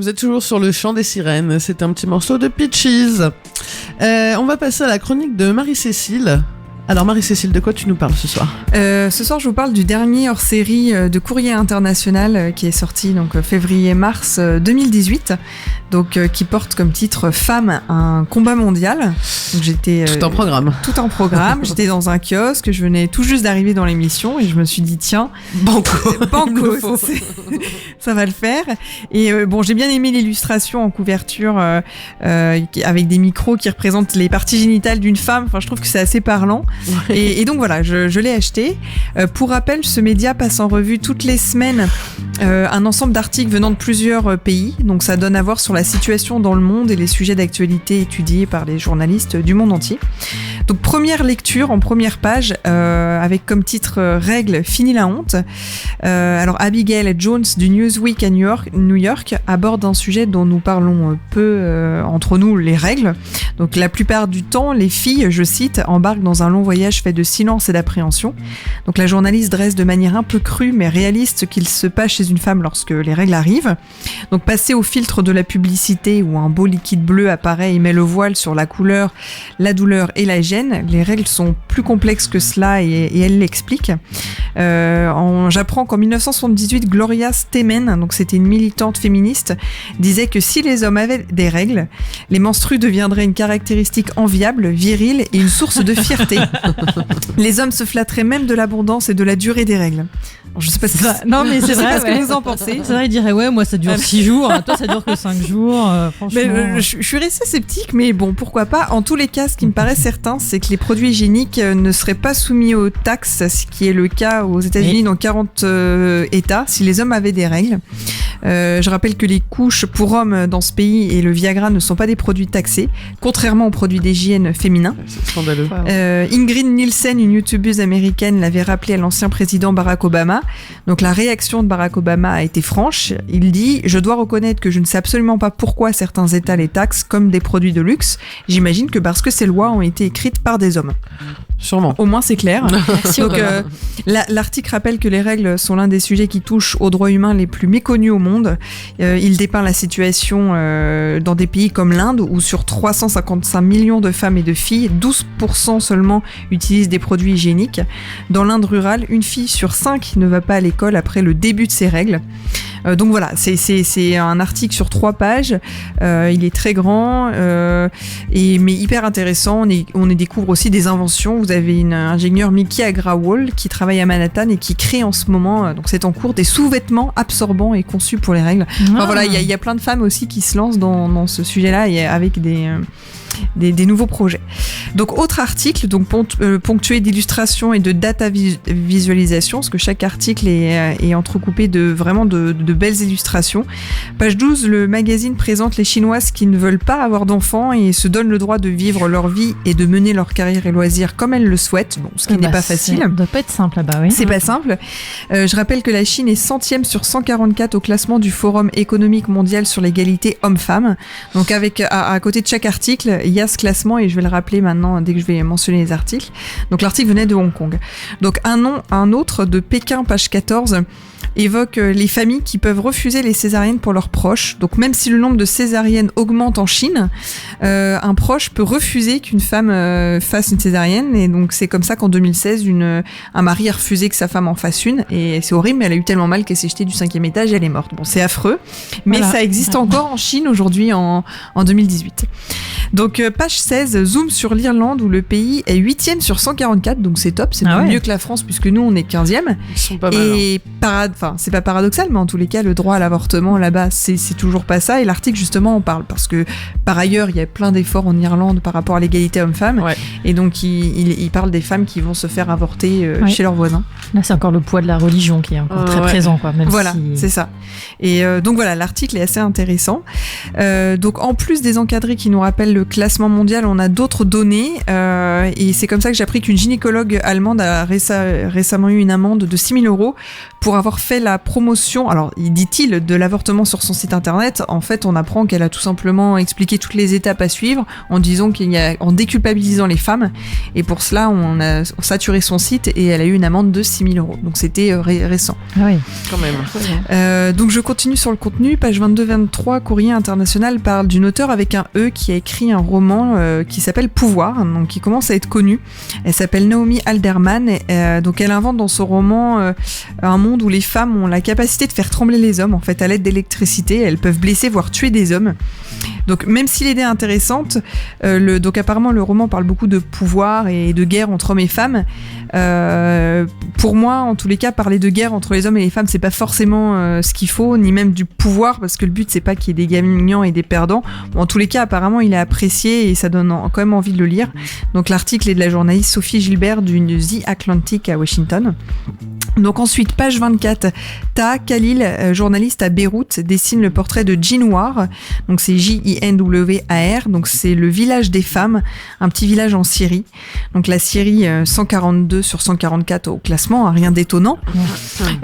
Vous êtes toujours sur le chant des sirènes, c'est un petit morceau de Peaches. On va passer à la chronique de Marie-Cécile. Alors Marie-Cécile, de quoi tu nous parles ce soir ? Ce soir, je vous parle du dernier hors-série de Courrier International qui est sorti donc février-mars 2018, donc qui porte comme titre Femmes, un combat mondial. Donc j'étais tout en programme. Tout en programme. J'étais dans un kiosque, je venais tout juste d'arriver dans l'émission et je me suis dit tiens, banco, ça va le faire. Et bon, j'ai bien aimé l'illustration en couverture avec des micros qui représentent les parties génitales d'une femme. Enfin, je trouve que c'est assez parlant. Ouais. Et donc voilà, je l'ai acheté. Pour rappel, ce média passe en revue toutes les semaines un ensemble d'articles venant de plusieurs pays. Donc ça donne à voir sur la situation dans le monde et les sujets d'actualité étudiés par les journalistes du monde entier. Donc première lecture en première page avec comme titre Règles, fini la honte. Alors Abigail Jones du Newsweek à New York aborde un sujet dont nous parlons peu entre nous, les règles. Donc la plupart du temps, les filles, je cite, embarquent dans un long voyage fait de silence et d'appréhension. Donc la journaliste dresse de manière un peu crue mais réaliste ce qu'il se passe chez une femme lorsque les règles arrivent. Donc passer au filtre de la publicité où un beau liquide bleu apparaît et met le voile sur la couleur, la douleur et la gêne, les règles sont plus complexes que cela et elle l'explique. J'apprends qu'en 1978, Gloria Steinem, donc c'était une militante féministe, disait que si les hommes avaient des règles, les menstrues deviendraient une caractéristique enviable, virile et une source de fierté. Les hommes se flatteraient même de l'abondance et de la durée des règles. Alors, je sais pas non mais c'est vrai, ce que vous en pensez. C'est vrai, il dirait ouais, moi ça dure 6 jours, toi ça dure que 5 jours, franchement. Mais, je suis restée sceptique, mais bon, pourquoi pas. En tous les cas, ce qui me paraît certain, c'est que les produits hygiéniques ne seraient pas soumis aux taxes, ce qui est le cas aux États-Unis dans 40 États, si les hommes avaient des règles. Je rappelle que les couches pour hommes dans ce pays et le Viagra ne sont pas des produits taxés, contrairement aux produits d'hygiène féminins. C'est scandaleux. Ingrid Nielsen, une youtubeuse américaine, l'avait rappelé à l'ancien président Barack Obama. Donc la réaction de Barack Obama a été franche. Il dit « Je dois reconnaître que je ne sais absolument pas pourquoi certains États les taxent comme des produits de luxe. J'imagine que parce que ces lois ont été écrites par des hommes. » Sûrement. Au moins c'est clair. Donc l'article rappelle que les règles sont l'un des sujets qui touchent aux droits humains les plus méconnus au monde. Il dépeint la situation dans des pays comme l'Inde où sur 355 millions de femmes et de filles, 12% seulement utilisent des produits hygiéniques. Dans l'Inde rurale, une fille sur 5 ne va pas à l'école après le début de ses règles. Donc voilà, c'est un article sur 3 pages. Il est très grand, mais hyper intéressant. On y découvre aussi des inventions. Vous avez une ingénieure Mickey Agrawal qui travaille à Manhattan et qui crée en ce moment, donc c'est en cours, des sous-vêtements absorbants et conçus pour les règles. Enfin voilà, il y a plein de femmes aussi qui se lancent dans ce sujet-là et avec des nouveaux projets. Donc autre article, donc ponctué d'illustrations et de data visualisation, parce que chaque article est entrecoupé de belles illustrations. Page 12, le magazine présente les Chinoises qui ne veulent pas avoir d'enfants et se donnent le droit de vivre leur vie et de mener leur carrière et loisirs comme elles le souhaitent, bon, ce qui n'est pas facile. Ça doit pas être simple là-bas, oui. C'est pas simple. Je rappelle que la Chine est 100e sur 144 au classement du Forum économique mondial sur l'égalité hommes-femmes. Donc avec à côté de chaque article, il y a ce classement et je vais le rappeler maintenant dès que je vais mentionner les articles. Donc l'article venait de Hong Kong. Donc un autre de Pékin, page 14, évoque les familles qui peuvent refuser les césariennes pour leurs proches. Donc même si le nombre de césariennes augmente en Chine, un proche peut refuser qu'une femme fasse une césarienne. Et donc c'est comme ça qu'en 2016, un mari a refusé que sa femme en fasse une. Et c'est horrible, mais elle a eu tellement mal qu'elle s'est jetée du 5e étage et elle est morte. Bon, c'est affreux, mais ça existe encore en Chine aujourd'hui en 2018. Donc page 16, zoom sur l'Irlande où le pays est 8e sur 144, donc c'est top, c'est mieux que la France puisque nous on est 15e. Ils sont pas mal. Et c'est pas paradoxal, mais en tous les cas, le droit à l'avortement là-bas, c'est toujours pas ça. Et l'article justement en parle parce que par ailleurs, il y a plein d'efforts en Irlande par rapport à l'égalité homme-femme. Ouais. Et donc il parle des femmes qui vont se faire avorter chez leurs voisins. Là, c'est encore le poids de la religion qui est encore très présent, quoi. Même voilà, c'est ça. Et donc voilà, l'article est assez intéressant. Donc en plus des encadrés qui nous rappellent le classement mondial, on a d'autres données. Et c'est comme ça que j'ai appris qu'une gynécologue allemande a récemment eu une amende de 6 000 € pour avoir fait la promotion. Alors dit-il, de l'avortement sur son site internet, en fait, on apprend qu'elle a tout simplement expliqué toutes les étapes à suivre en disant en déculpabilisant les femmes. Et pour cela, on a saturé son site et elle a eu une amende de 6 000 €. Donc c'était récent. Ah oui. Quand même. Donc je continue sur le contenu. Page 22-23, Courrier International parle d'une auteure avec un E qui a écrit un roman qui s'appelle Pouvoir, donc qui commence à être connu. Elle s'appelle Naomi Alderman. Donc elle invente dans son roman un monde où les femmes ont la capacité de faire trembler les hommes, en fait, à l'aide d'électricité. Elles peuvent blesser, voire tuer des hommes. Donc même si l'idée est intéressante, donc apparemment le roman parle beaucoup de pouvoir et de guerre entre hommes et femmes. Pour moi, en tous les cas, parler de guerre entre les hommes et les femmes, c'est pas forcément ce qu'il faut, ni même du pouvoir, parce que le but c'est pas qu'il y ait des gagnants et des perdants. Bon, en tous les cas, apparemment, il est apprécié et ça donne quand même envie de le lire. Donc l'article est de la journaliste Sophie Gilbert du The Atlantic à Washington. Donc ensuite, page 24, Taha Khalil, journaliste à Beyrouth, dessine le portrait de Jinwar. Donc c'est Jinwar, donc c'est le village des femmes, un petit village en Syrie. Donc la Syrie 142 sur 144 au classement, rien d'étonnant.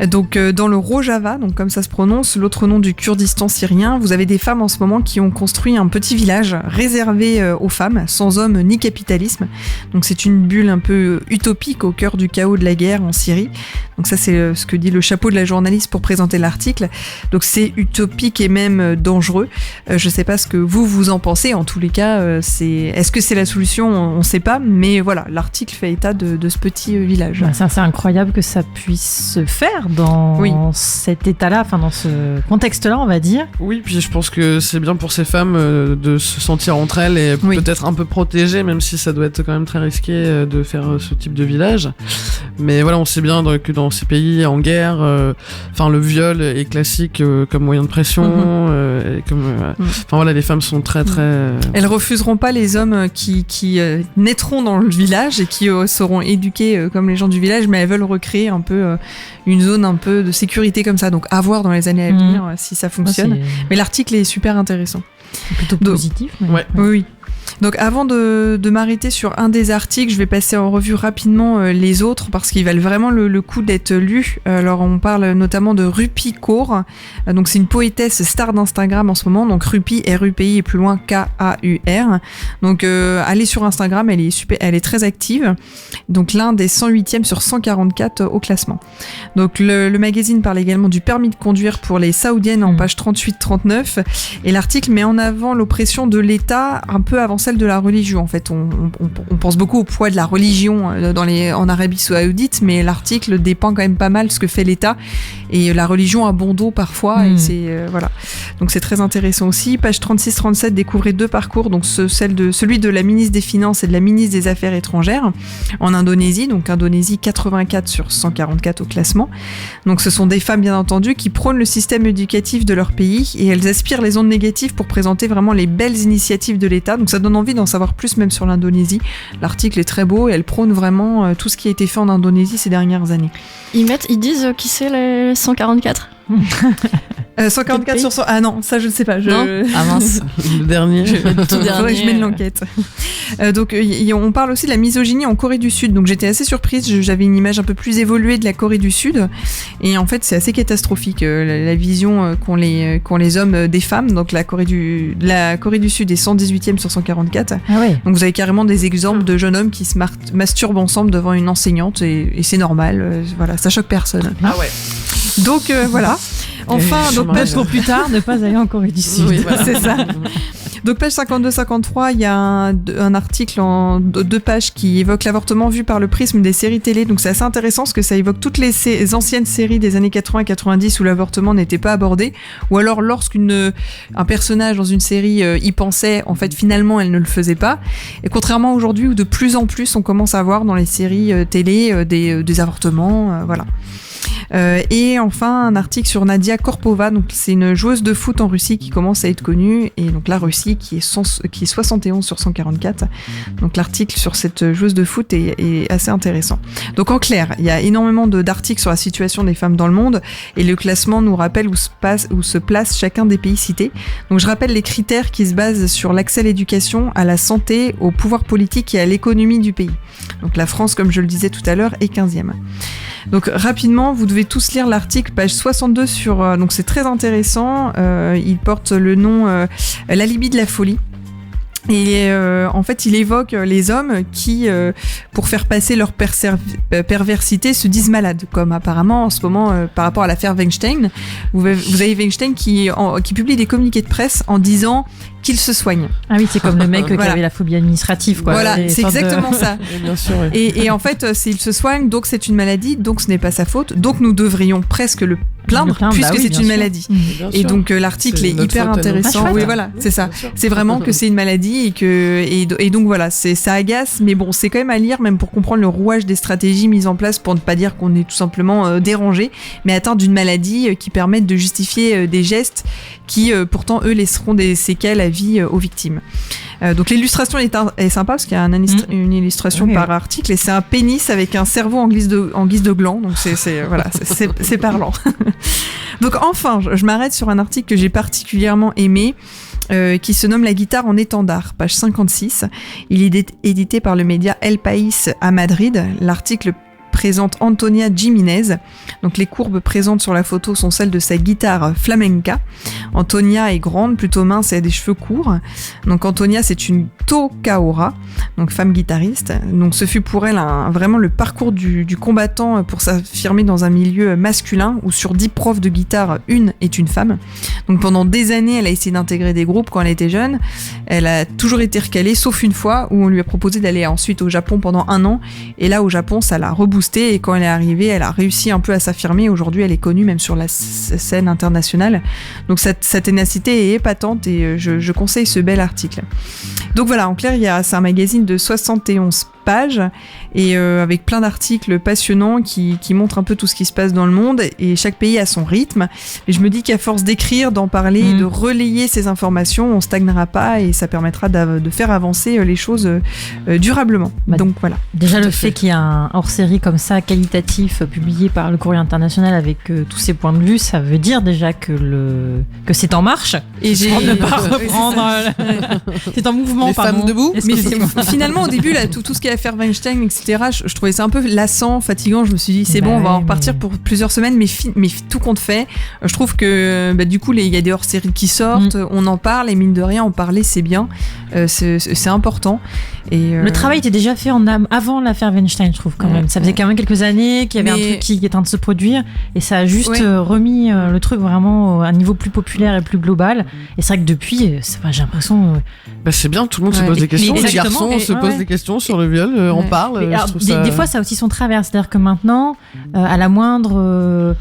Donc dans le Rojava, donc comme ça se prononce, l'autre nom du Kurdistan syrien, vous avez des femmes en ce moment qui ont construit un petit village réservé aux femmes, sans hommes ni capitalisme. Donc c'est une bulle un peu utopique au cœur du chaos de la guerre en Syrie. Donc ça c'est ce que dit le chapeau de la journaliste pour présenter l'article. Donc c'est utopique et même dangereux. Je sais pas ce que vous en pensez. En tous les cas, est-ce que c'est la solution ? On ne sait pas. Mais voilà, l'article fait état de ce petit village. Bah, c'est incroyable que ça puisse se faire dans cet état-là, enfin dans ce contexte-là, on va dire. Oui, puis je pense que c'est bien pour ces femmes de se sentir entre elles et peut-être un peu protégées, même si ça doit être quand même très risqué de faire ce type de village. Mais voilà, on sait bien que dans ces pays en guerre, le viol est classique comme moyen de pression. Les femmes sont très très. Elles refuseront pas les hommes qui naîtront dans le village et qui seront éduqués comme les gens du village, mais elles veulent recréer un peu une zone un peu de sécurité comme ça. Donc à voir dans les années à venir si ça fonctionne. Mais l'article est super intéressant. C'est plutôt positif. Ouais. Oui. Donc avant de m'arrêter sur un des articles, je vais passer en revue rapidement les autres parce qu'ils valent vraiment le coup d'être lus. Alors on parle notamment de Rupi Kaur. Donc c'est une poétesse star d'Instagram en ce moment. Donc Rupi, R-U-P-I et plus loin K-A-U-R. Donc allez sur Instagram, elle est très active. Donc l'un des 108e sur 144 au classement. Donc le magazine parle également du permis de conduire pour les Saoudiennes en page 38-39. Et l'article met en avant l'oppression de l'État un peu avant celle de la religion. En fait, on pense beaucoup au poids de la religion en Arabie Saoudite, mais l'article dépeint quand même pas mal ce que fait l'État et la religion a bon dos parfois. Et c'est voilà. Donc c'est très intéressant aussi. Page 36-37, découvrez deux parcours. Donc celui de la ministre des Finances et de la ministre des Affaires étrangères en Indonésie. Donc Indonésie 84 sur 144 au classement. Donc ce sont des femmes bien entendu qui prônent le système éducatif de leur pays et elles aspirent les ondes négatives pour présenter vraiment les belles initiatives de l'État. Donc ça donne envie d'en savoir plus même sur l'Indonésie. L'article est très beau et elle prône vraiment tout ce qui a été fait en Indonésie ces dernières années. Ils disent qui c'est les 144 144 sur 100. Ah non, ça je ne sais pas. Non ah mince. Le dernier. Faudrait que je mène l'enquête. Donc on parle aussi de la misogynie en Corée du Sud. Donc j'étais assez surprise. J'avais une image un peu plus évoluée de la Corée du Sud. Et en fait, c'est assez catastrophique la vision qu'ont les hommes des femmes. Donc la Corée du Sud est 118e sur 144. Ah ouais. Donc vous avez carrément des exemples de jeunes hommes qui se masturbent ensemble devant une enseignante et c'est normal. Voilà, ça choque personne. Ah ouais. Donc voilà. Enfin, donc page pour plus tard, ne pas aller en Corée du Sud. Oui, voilà. C'est ça. Donc page 52-53, il y a un article en 2 pages qui évoque l'avortement vu par le prisme des séries télé. Donc c'est assez intéressant parce que ça évoque toutes les anciennes séries des années 80-90 où l'avortement n'était pas abordé. Ou alors lorsqu'un personnage dans une série y pensait, en fait finalement elle ne le faisait pas. Et contrairement à aujourd'hui où de plus en plus on commence à voir dans les séries télé des avortements, voilà. Et enfin un article sur Nadia Korpova, donc c'est une joueuse de foot en Russie qui commence à être connue, et donc la Russie qui est 71 sur 144. Donc l'article sur cette joueuse de foot est assez intéressant. Donc en clair, il y a énormément d'articles sur la situation des femmes dans le monde et le classement nous rappelle où se place chacun des pays cités. Donc je rappelle les critères qui se basent sur l'accès à l'éducation, à la santé, au pouvoir politique et à l'économie du pays. Donc la France, comme je le disais tout à l'heure, est 15e. Donc rapidement, vous devez tous lire l'article, page 62 donc c'est très intéressant. Il porte le nom L'alibi de la folie. Et en fait, il évoque les hommes qui, pour faire passer leur perversité, se disent malades, comme apparemment en ce moment par rapport à l'affaire Weinstein. Vous avez Weinstein qui publie des communiqués de presse en disant qu'il se soigne. Ah oui, c'est comme le mec qui avait la phobie administrative, quoi. Voilà, c'est exactement ça. Bien sûr, oui. Et en fait, il se soigne, donc c'est une maladie, donc ce n'est pas sa faute, donc nous devrions presque le plaindre puisque c'est une maladie. Et donc l'article est hyper intéressant. Oui, voilà, c'est ça. C'est vraiment que c'est une maladie et donc voilà, ça agace, mais bon, c'est quand même à lire, même pour comprendre le rouage des stratégies mises en place pour ne pas dire qu'on est tout simplement dérangé, mais atteint d'une maladie qui permettent de justifier des gestes qui pourtant eux laisseront des séquelles à vie aux victimes. Donc l'illustration est sympa parce qu'il y a une illustration par article et c'est un pénis avec un cerveau en guise de gland, donc c'est parlant. Donc enfin, je m'arrête sur un article que j'ai particulièrement aimé. Qui se nomme La guitare en étendard, page 56. Il est édité par le média El País à Madrid. L'article présente Antonia Jiménez. Donc les courbes présentes sur la photo sont celles de sa guitare flamenca. Antonia est grande, plutôt mince et a des cheveux courts. Donc Antonia, c'est une tocaora, donc femme guitariste. Donc ce fut pour elle vraiment le parcours du combattant pour s'affirmer dans un milieu masculin où sur 10 profs de guitare, une est une femme. Donc pendant des années, elle a essayé d'intégrer des groupes quand elle était jeune. Elle a toujours été recalée, sauf une fois où on lui a proposé d'aller ensuite au Japon pendant 1 an. Et là, au Japon, ça l'a reboosté. Et quand elle est arrivée, elle a réussi un peu à s'affirmer. Aujourd'hui, elle est connue même sur la scène internationale. Donc sa ténacité est épatante et je conseille ce bel article. Donc voilà, en clair, c'est un magazine de 71 pages et avec plein d'articles passionnants qui montrent un peu tout ce qui se passe dans le monde et chaque pays a son rythme. Et je me dis qu'à force d'écrire, d'en parler, de relayer ces informations, on stagnera pas et ça permettra de faire avancer les choses durablement. Donc voilà. Déjà le fait qu'il y ait un hors-série comme ça, qualitatif, publié par le Courrier International avec tous ces points de vue, ça veut dire déjà que c'est en marche. Et j'ai ne pas reprendre. C'est en mouvement. Les femmes debout. Mais finalement, au début, là, tout ce qui est affaire Weinstein, etc., je trouvais ça un peu lassant, fatigant. Je me suis dit, c'est bon, on va en repartir pour plusieurs semaines, mais tout compte fait. Je trouve que du coup, il y a des hors-séries qui sortent, on en parle, et mine de rien, en parler, c'est bien. C'est important. Et, le travail était déjà fait avant l'affaire Weinstein, je trouve, quand même. Ça faisait quand même quelques années qu'il y avait un truc qui était en train de se produire, et ça a juste remis le truc vraiment à un niveau plus populaire et plus global. Et c'est vrai que depuis, j'ai l'impression... c'est bien, tout le monde se pose des questions. Les garçons se posent des questions sur le viol, on parle. Des fois, ça a aussi son travers. C'est-à-dire que maintenant, à la moindre...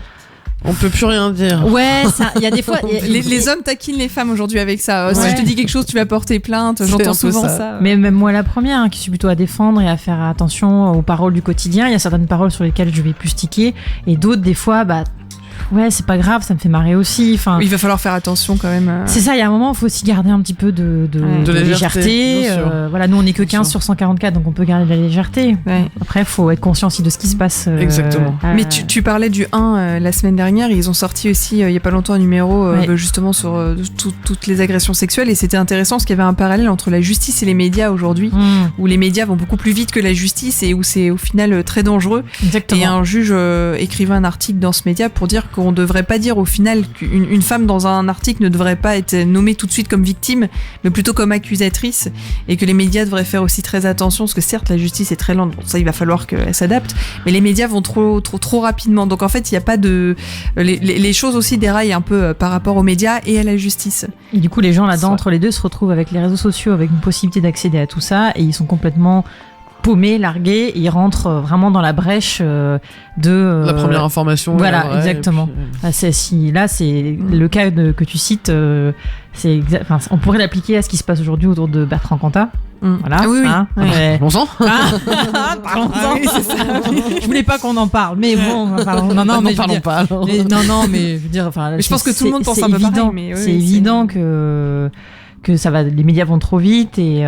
on peut plus rien dire. Ouais, il y a des fois... Les hommes taquinent les femmes aujourd'hui avec ça. Si je te dis quelque chose, tu vas porter plainte. J'entends souvent ça. Mais même moi, la première, qui suis plutôt à défendre et à faire attention aux paroles du quotidien, il y a certaines paroles sur lesquelles je vais plus sticker, et d'autres, des fois, ouais, c'est pas grave, ça me fait marrer aussi. Enfin, il va falloir faire attention quand même. C'est ça, il y a un moment, il faut aussi garder un petit peu de légèreté. Voilà, nous, on n'est que 15 sur 144, donc on peut garder de la légèreté. Ouais. Après, il faut être conscient aussi de ce qui se passe. Exactement. Mais tu parlais du 1 la semaine dernière, ils ont sorti aussi, il y a pas longtemps, un numéro justement sur toutes les agressions sexuelles, et c'était intéressant parce qu'il y avait un parallèle entre la justice et les médias aujourd'hui, où les médias vont beaucoup plus vite que la justice et où c'est au final très dangereux. Exactement. Et un juge écrivait un article dans ce média pour dire qu'on ne devrait pas dire au final qu'une femme dans un article ne devrait pas être nommée tout de suite comme victime, mais plutôt comme accusatrice, et que les médias devraient faire aussi très attention, parce que certes la justice est très lente, bon, ça il va falloir qu'elle s'adapte, mais les médias vont trop rapidement, donc en fait il n'y a pas de... Les choses aussi déraillent un peu par rapport aux médias et à la justice. Et du coup les gens là-dedans, entre les deux, se retrouvent avec les réseaux sociaux, avec une possibilité d'accéder à tout ça, et ils sont complètement... paumés, largués, ils rentrent vraiment dans la brèche de... la première information. Voilà, vraie, exactement. Puis... Là, c'est le cas que tu cites, on pourrait l'appliquer à ce qui se passe aujourd'hui autour de Bertrand Cantat. Voilà. Oui. Parlons-en. Parlons-en. Oui, c'est ça. Je voulais pas qu'on en parle, mais bon, parlons. Non, mais parlons pas. Mais je veux dire, je pense que tout le monde pense un peu pareil, mais c'est évident que ça va, les médias vont trop vite et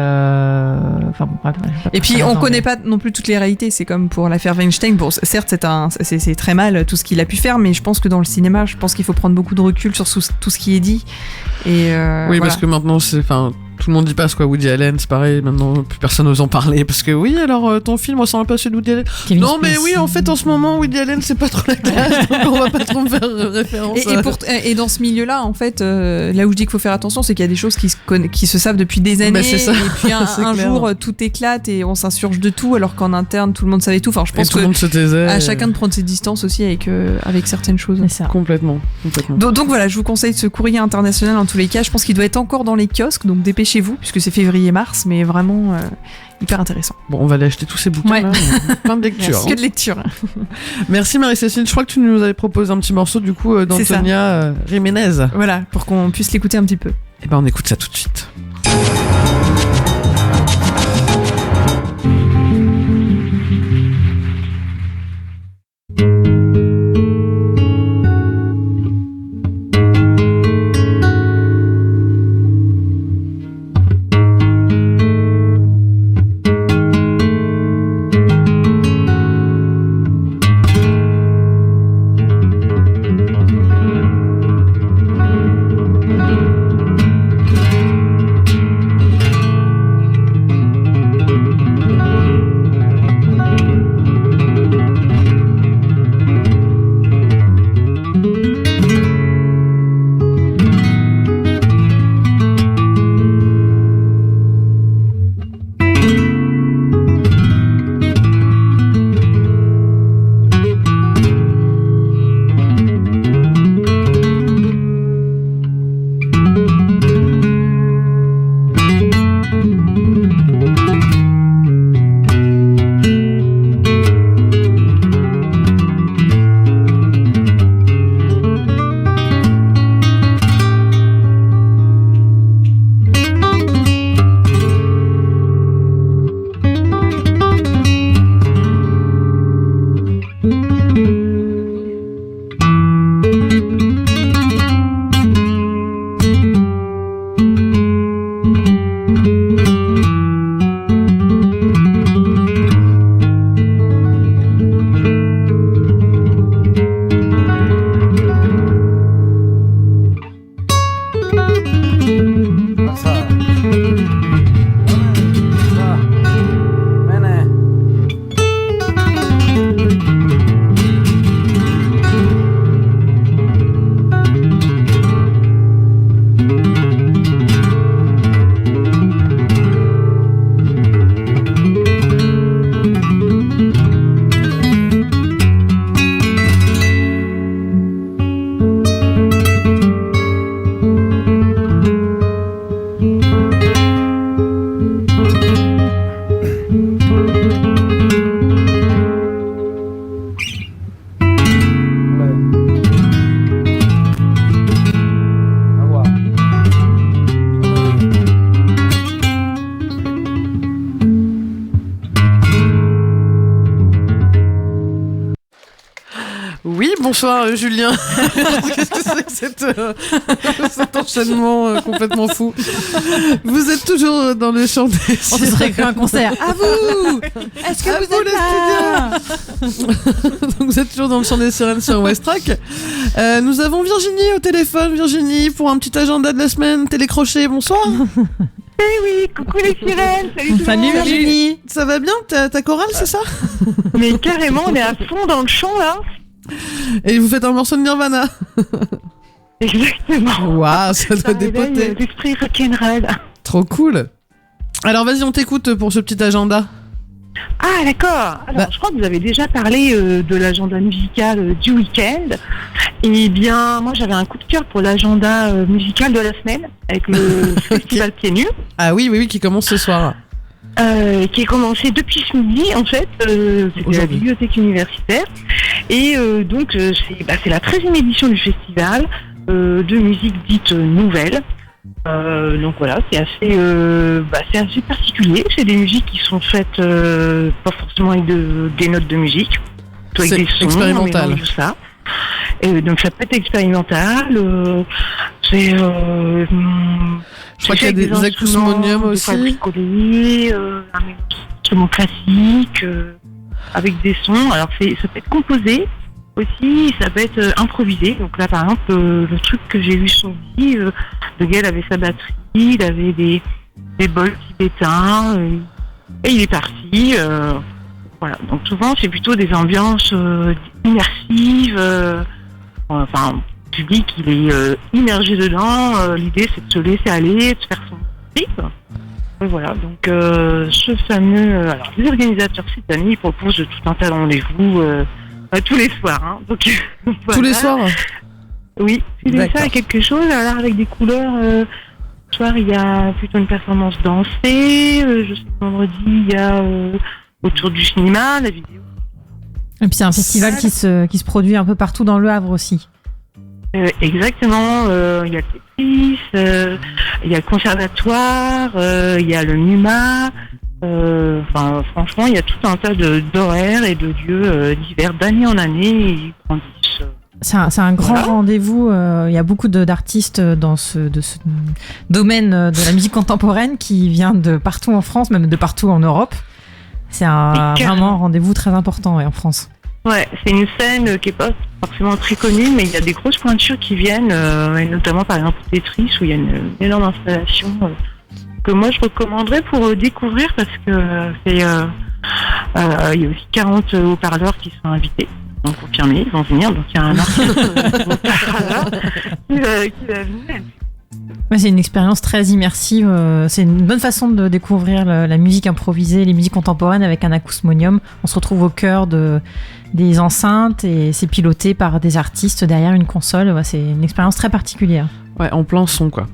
et puis on connaît pas non plus toutes les réalités. C'est comme pour l'affaire Weinstein. Bon, certes c'est très mal tout ce qu'il a pu faire, mais je pense que dans le cinéma, je pense qu'il faut prendre beaucoup de recul sur tout ce qui est dit. Et oui, parce que maintenant tout le monde y passe, quoi. Woody Allen, c'est pareil, maintenant plus personne n'ose en parler, parce que oui, alors ton film ressemble un peu à celui de Woody Allen. Kevin Non, mais Spacey. oui, en fait, en ce moment, Woody Allen, c'est pas trop la classe, donc on va pas trop me faire référence. Et dans ce milieu-là, en fait, là où je dis qu'il faut faire attention, c'est qu'il y a des choses qui se savent depuis des années, Bah, c'est ça. et puis un clair. jour, tout éclate et on s'insurge de tout, alors qu'en interne, tout le monde savait tout. Enfin, je Et pense tout le monde se taisait. à chacun de prendre ses distances aussi avec certaines choses. C'est ça. Complètement. Donc voilà, je vous conseille ce courrier international en tous les cas. Je pense qu'il doit être encore dans les kiosques, donc dépêchez-vous, puisque c'est février-mars, mais vraiment hyper intéressant. Bon, on va aller acheter tous ces bouquins Ouais. là. Plein de lectures. Que de lecture. Merci Marie-Cécile. Je crois que tu nous avais proposé un petit morceau du coup C'est ça. d'Antonia Jiménez. Voilà, pour qu'on puisse l'écouter un petit peu. Et ben on écoute ça tout de suite. Oui, bonsoir Julien. Qu'est-ce que c'est que cet enchaînement complètement fou. Vous êtes toujours dans le chant des On se serait cru un concert. À vous. Est-ce que À vous vous, êtes là? Donc vous êtes toujours dans le chant des sirènes sur Westrack. Nous avons Virginie au téléphone. Virginie, pour un petit agenda de la semaine, télécrochet, bonsoir. Oui, coucou les sirènes, salut tout le Salut monde. Virginie. Ça va bien, ta chorale, c'est ça? Mais carrément, on est à fond dans le chant là. Et vous faites un morceau de Nirvana. Exactement. Waouh, ça doit dépoter. L'esprit rock'n'roll. Trop cool. Alors vas-y, on t'écoute pour ce petit agenda. Ah d'accord. Alors je crois que vous avez déjà parlé de l'agenda musical du week-end. Eh bien, moi j'avais un coup de cœur pour l'agenda musical de la semaine avec le festival Pieds Nus. Ah oui, qui commence ce soir. Qui est commencé depuis ce midi en fait, c'était la bibliothèque universitaire et donc c'est la 13e édition du festival de musique dite nouvelle. Donc voilà, c'est assez particulier, c'est des musiques qui sont faites pas forcément avec des notes de musique, plutôt avec des sons, expérimental. tout ça. Donc ça peut être expérimental, je crois qu'il y a des acousmoniums aussi. Bricolés, un instrument classique, avec des sons. Alors ça peut être composé aussi, ça peut être improvisé. Donc là par exemple, le truc que j'ai vu sur lui, le gars il avait sa batterie, il avait des des bols tibétains, et il est parti. Voilà. Donc souvent, c'est plutôt des ambiances immersives. Enfin, le public, il est immergé dedans. L'idée, c'est de se laisser aller, de faire son trip. Et voilà. Donc, ce fameux. Alors, les organisateurs cette année, ils proposent tout un tas de rendez-vous tous les soirs. Hein. Donc, voilà. Tous les soirs. Oui, tous les D'accord. soirs, il y a quelque chose. Alors, avec des couleurs. Ce soir, il y a plutôt une performance dansée. Je sais que vendredi, il y a autour du cinéma, la vidéo. Et puis c'est un festival qui se produit un peu partout dans le Havre aussi. Exactement. Il y a le Tetris, il y a le conservatoire, il y a le NUMA. Enfin, franchement, il y a tout un tas d'horaires et de lieux divers d'année en année. Ils grandissent. C'est un grand rendez-vous. Il y a beaucoup d'artistes dans ce domaine de la musique contemporaine qui vient de partout en France, même de partout en Europe. C'est vraiment un rendez-vous très important en France. Ouais, c'est une scène qui est pas forcément très connue, mais il y a des grosses pointures qui viennent, et notamment par exemple Tetris, où il y a une énorme installation que moi je recommanderais pour découvrir, parce que c'est il y a aussi 40 haut-parleurs qui sont invités. Donc confirmés, ils vont venir. Donc il y a un artiste qui va venir. Ouais, c'est une expérience très immersive. C'est une bonne façon de découvrir la musique improvisée, les musiques contemporaines avec un acousmonium. On se retrouve au cœur des enceintes et c'est piloté par des artistes derrière une console. Ouais, c'est une expérience très particulière. Ouais, en plein son, quoi.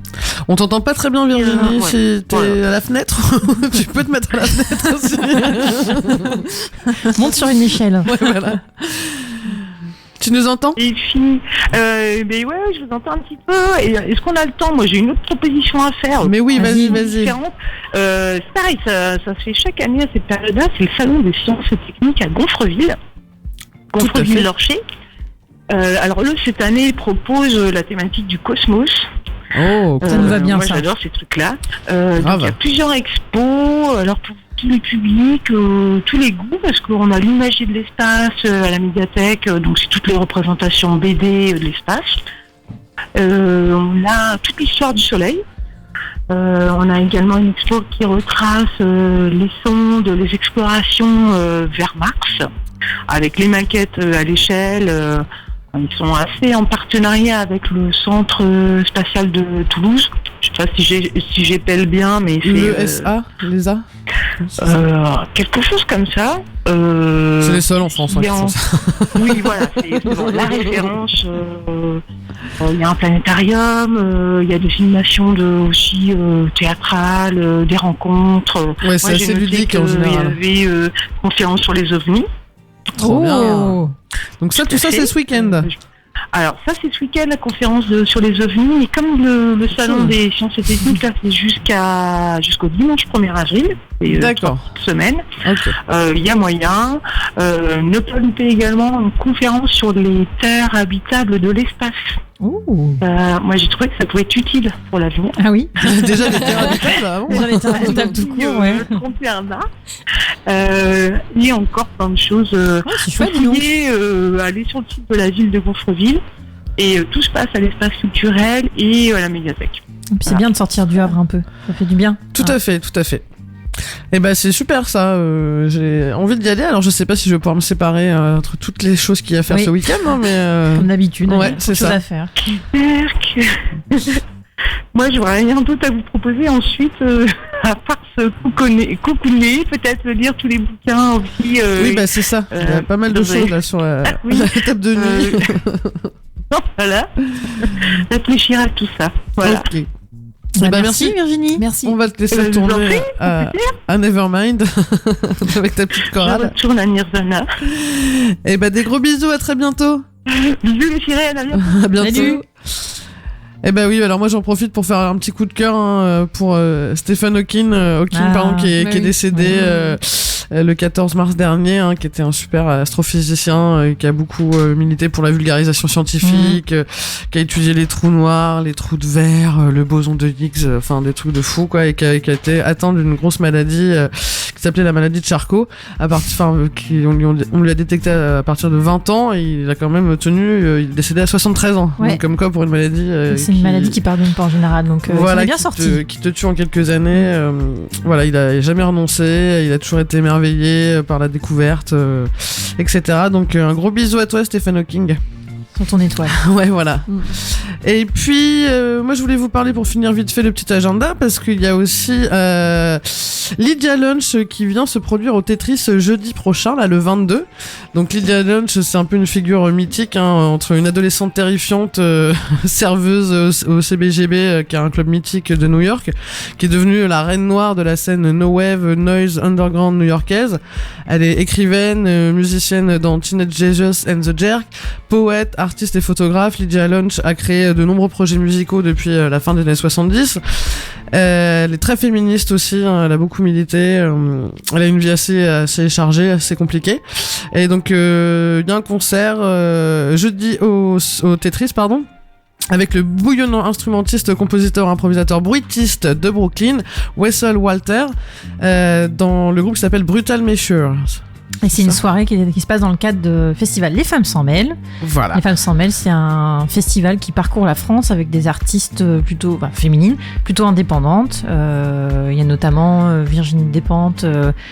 On t'entend pas très bien, Virginie, si t'es à la fenêtre. Tu peux te mettre à la fenêtre aussi. Monte sur une échelle. Ouais, voilà. Tu nous entends? Et puis, ben ouais, je vous entends un petit peu. Et, est-ce qu'on a le temps? Moi, j'ai une autre proposition à faire. Mais oui, vas-y. Différente. C'est pareil, ça se fait chaque année à cette période-là. C'est le salon des sciences et techniques à Gonfreville. Gonfreville-Lorcher. Alors eux, cette année, ils proposent la thématique du cosmos. Oh, ça nous va bien, moi, ça. J'adore ces trucs-là. Donc, il y a plusieurs expos. Alors, pour tous les publics, tous les goûts, parce qu'on a l'imagerie de l'espace à la médiathèque. Donc, c'est toutes les représentations BD de l'espace. On a toute l'histoire du Soleil. On a également une expo qui retrace les sondes, les explorations vers Mars, avec les maquettes à l'échelle. Ils sont assez en partenariat avec le centre spatial de Toulouse. Je sais pas si j'épelle bien, mais c'est... l'ESA quelque chose comme ça. C'est les seuls en France qui font ça. Oui, voilà, c'est bon, la référence. Il y a un planétarium, il y a des filmations aussi théâtrales, des rencontres. Ouais, c'est assez ludique en général. Il y avait conférence sur les ovnis. Trop bien. Donc ça, tout ça, c'est ce week-end. Alors ça, c'est ce week-end, la conférence sur les ovnis. Et comme le salon des sciences et techniques, là, c'est jusqu'au dimanche 1er avril. D'accord. Semaine. Okay. Il y a moyen. Ne pas louper également une conférence sur les terres habitables de l'espace. Moi, j'ai trouvé que ça pouvait être utile pour l'avenir. Ah oui. Déjà les terres habitables avant. Déjà les terres habitables tout court, ouais. 31 mars. Il y a encore plein de choses. C'est chouette, aller sur le site de la ville de Gonfreville. Et tout se passe à l'espace culturel et à la médiathèque. Et puis c'est bien de sortir du Havre un peu. Ça fait du bien. Tout à fait. Et ben c'est super ça, j'ai envie d'y aller. Alors je sais pas si je vais pouvoir me séparer entre toutes les choses qu'il y a à faire ce week-end, hein, mais comme d'habitude, ouais, c'est ça. À faire. Moi j'aurais rien d'autre à vous proposer ensuite, à part se coucouner, peut-être lire tous les bouquins aussi. Oui, bah c'est ça. Il y a pas mal de choses là sur la table de nuit. Voilà. Réfléchir à tout ça. Voilà. Ok. Merci Virginie. Merci. On va te laisser tourner à Nevermind avec ta petite chorale. Je retourne à Nirvana. Et des gros bisous, à très bientôt. Bisous les sirènes, à bientôt. Salut. Et oui, alors moi j'en profite pour faire un petit coup de cœur pour Stephen Hawking, qui est décédé le 14 mars dernier, qui était un super astrophysicien qui a beaucoup milité pour la vulgarisation scientifique, qui a étudié les trous noirs, les trous de verre, le boson de Higgs, enfin des trucs de fou quoi, et qui a été atteint d'une grosse maladie qui s'appelait la maladie de Charcot, on lui a détecté à partir de 20 ans, et il a quand même tenu, il est décédé à 73 ans, donc comme quoi pour une maladie c'est une maladie qui pardonne pas en général, donc voilà, il est bien sorti. qui te tue en quelques années. Voilà, il a jamais renoncé, il a toujours été émerveillé par la découverte, etc. Donc un gros bisou à toi, Stephen Hawking. Sur ton étoile. Ouais, voilà. Et puis, moi, je voulais vous parler pour finir vite fait le petit agenda, parce qu'il y a aussi Lydia Lunch qui vient se produire au Tetris jeudi prochain, là, le 22. Donc, Lydia Lunch, c'est un peu une figure mythique, hein, entre une adolescente terrifiante, serveuse au CBGB, qui est un club mythique de New York, qui est devenue la reine noire de la scène No Wave Noise Underground new-yorkaise. Elle est écrivaine, musicienne dans Teenage Jesus and the Jerk, poète, artiste et photographe. Lydia Lunch a créé de nombreux projets musicaux depuis la fin des années 70. Elle est très féministe aussi, hein, elle a beaucoup milité. Elle a une vie assez chargée, assez compliquée. Et donc, il y a un concert jeudi au Tetris, pardon, avec le bouillonnant instrumentiste, compositeur, improvisateur, bruitiste de Brooklyn, Wessel Walter, dans le groupe qui s'appelle Brutal Measure. Et c'est une soirée qui se passe dans le cadre de festival Les Femmes S'en Mêlent. Voilà. Les Femmes S'en Mêlent, c'est un festival qui parcourt la France avec des artistes plutôt féminines, plutôt indépendantes. Il y a notamment Virginie Despentes.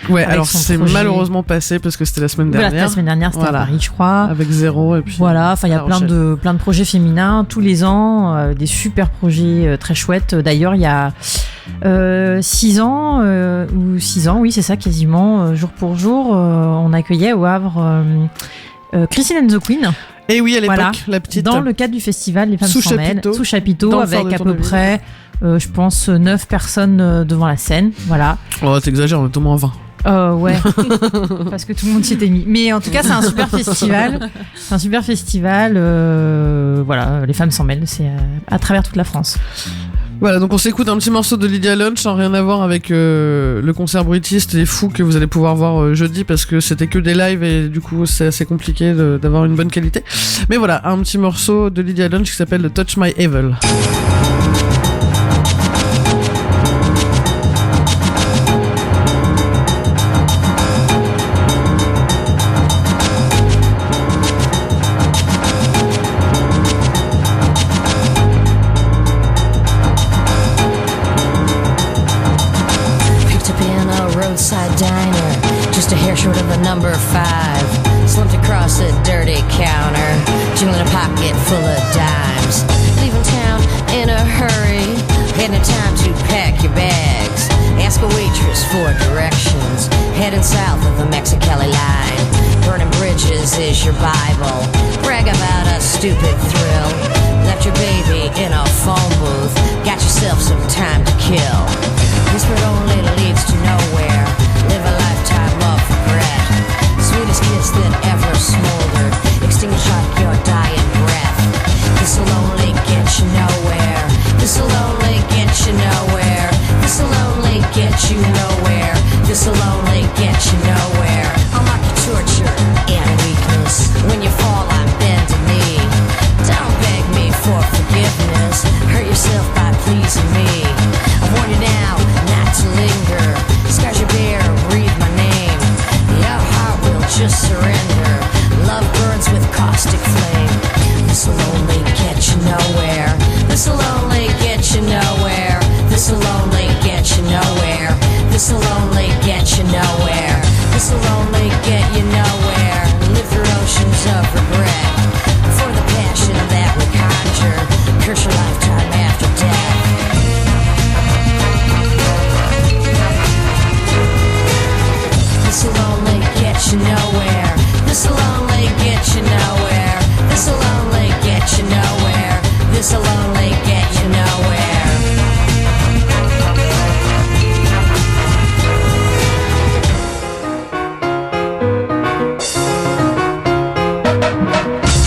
Ouais, alors c'est malheureusement passé parce que c'était la semaine dernière. Voilà, la semaine dernière, c'était à Paris, je crois. Avec Zéro et puis. Voilà, enfin il y a plein de projets féminins tous les ans, des super projets très chouettes. D'ailleurs, il y a 6 ans, oui, c'est ça, quasiment, jour pour jour, on accueillait au Havre Christine and the Queen. Et oui, à l'époque, voilà, la petite. dans le cadre du festival Les Femmes S'en Mêlent, sous chapiteau, avec à peu près, je pense, 9 personnes devant la scène. Voilà. Oh, t'exagères, on est au moins 20. Ouais, parce que tout le monde s'y était mis. Mais en tout cas, c'est un super festival. C'est un super festival. Voilà, Les Femmes S'en Mêlent, c'est à travers toute la France. Voilà, donc on s'écoute un petit morceau de Lydia Lunch, sans rien à voir avec le concert bruitiste et fou que vous allez pouvoir voir jeudi, parce que c'était que des lives et du coup c'est assez compliqué d'avoir une bonne qualité. Mais voilà, un petit morceau de Lydia Lunch qui s'appelle Touch My Evil. Short of a number 5, slumped across a dirty counter, jingling a pocket full of dimes, leaving town in a hurry, had no time to pack your bags, ask a waitress for directions, heading south of the Mexicali line, burning bridges is your Bible, brag about a stupid thrill, left your baby in a phone booth, got yourself some time to kill, whispered only leads to nowhere, live a lifetime of regret. Sweetest kiss that ever smoldered, extinguish like your dying breath. This'll only get you nowhere. This'll only get you nowhere. This'll only get you nowhere. This'll only get you nowhere. I'll mock your torture and weakness. When you fall, I bend a knee. Don't beg me for forgiveness. Hurt yourself by pleasing me. I warn you now not to linger. Scars you bear, breathe my name. Your heart will just surrender. Love burns with caustic flame. This'll only get you nowhere. This'll only get you nowhere. This'll only get you nowhere. This'll only get you nowhere. This'll only get you nowhere. Live through oceans of regret. For the passion that we conjure, curse your lifetime after death. This'll only get you nowhere. This'll only get you nowhere. This'll only get you nowhere. This'll only get you nowhere.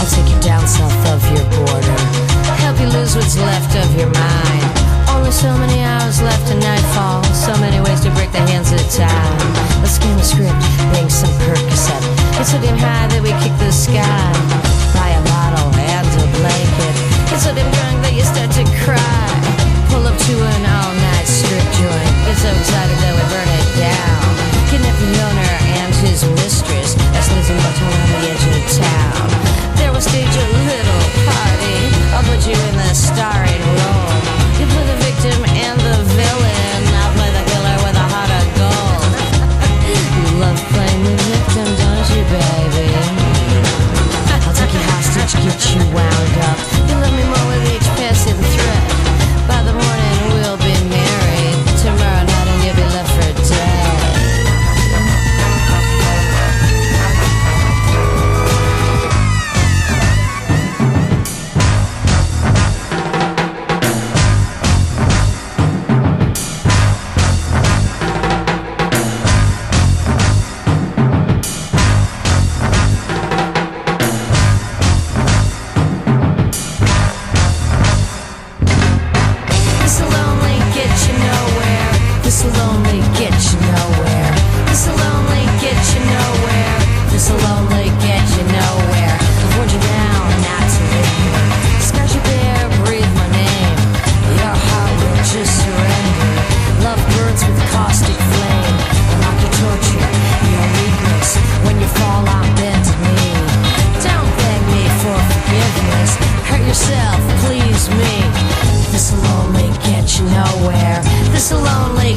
I'll take you down south of your border, help you lose what's left of your mind. Only so many hours left to nightfall, so many ways to break the hands of time. Let's scan the script, bring some Percocet. Get so damn high that we kick the sky. Buy a bottle and a blanket. Get so damn drunk that you start to cry. Pull up to an all-night strip joint. Get so excited that we burn it down. Kidnap the owner and his mistress. That's Lizzie Button on the edge of town. There we'll stage a little party. I'll put you in the starring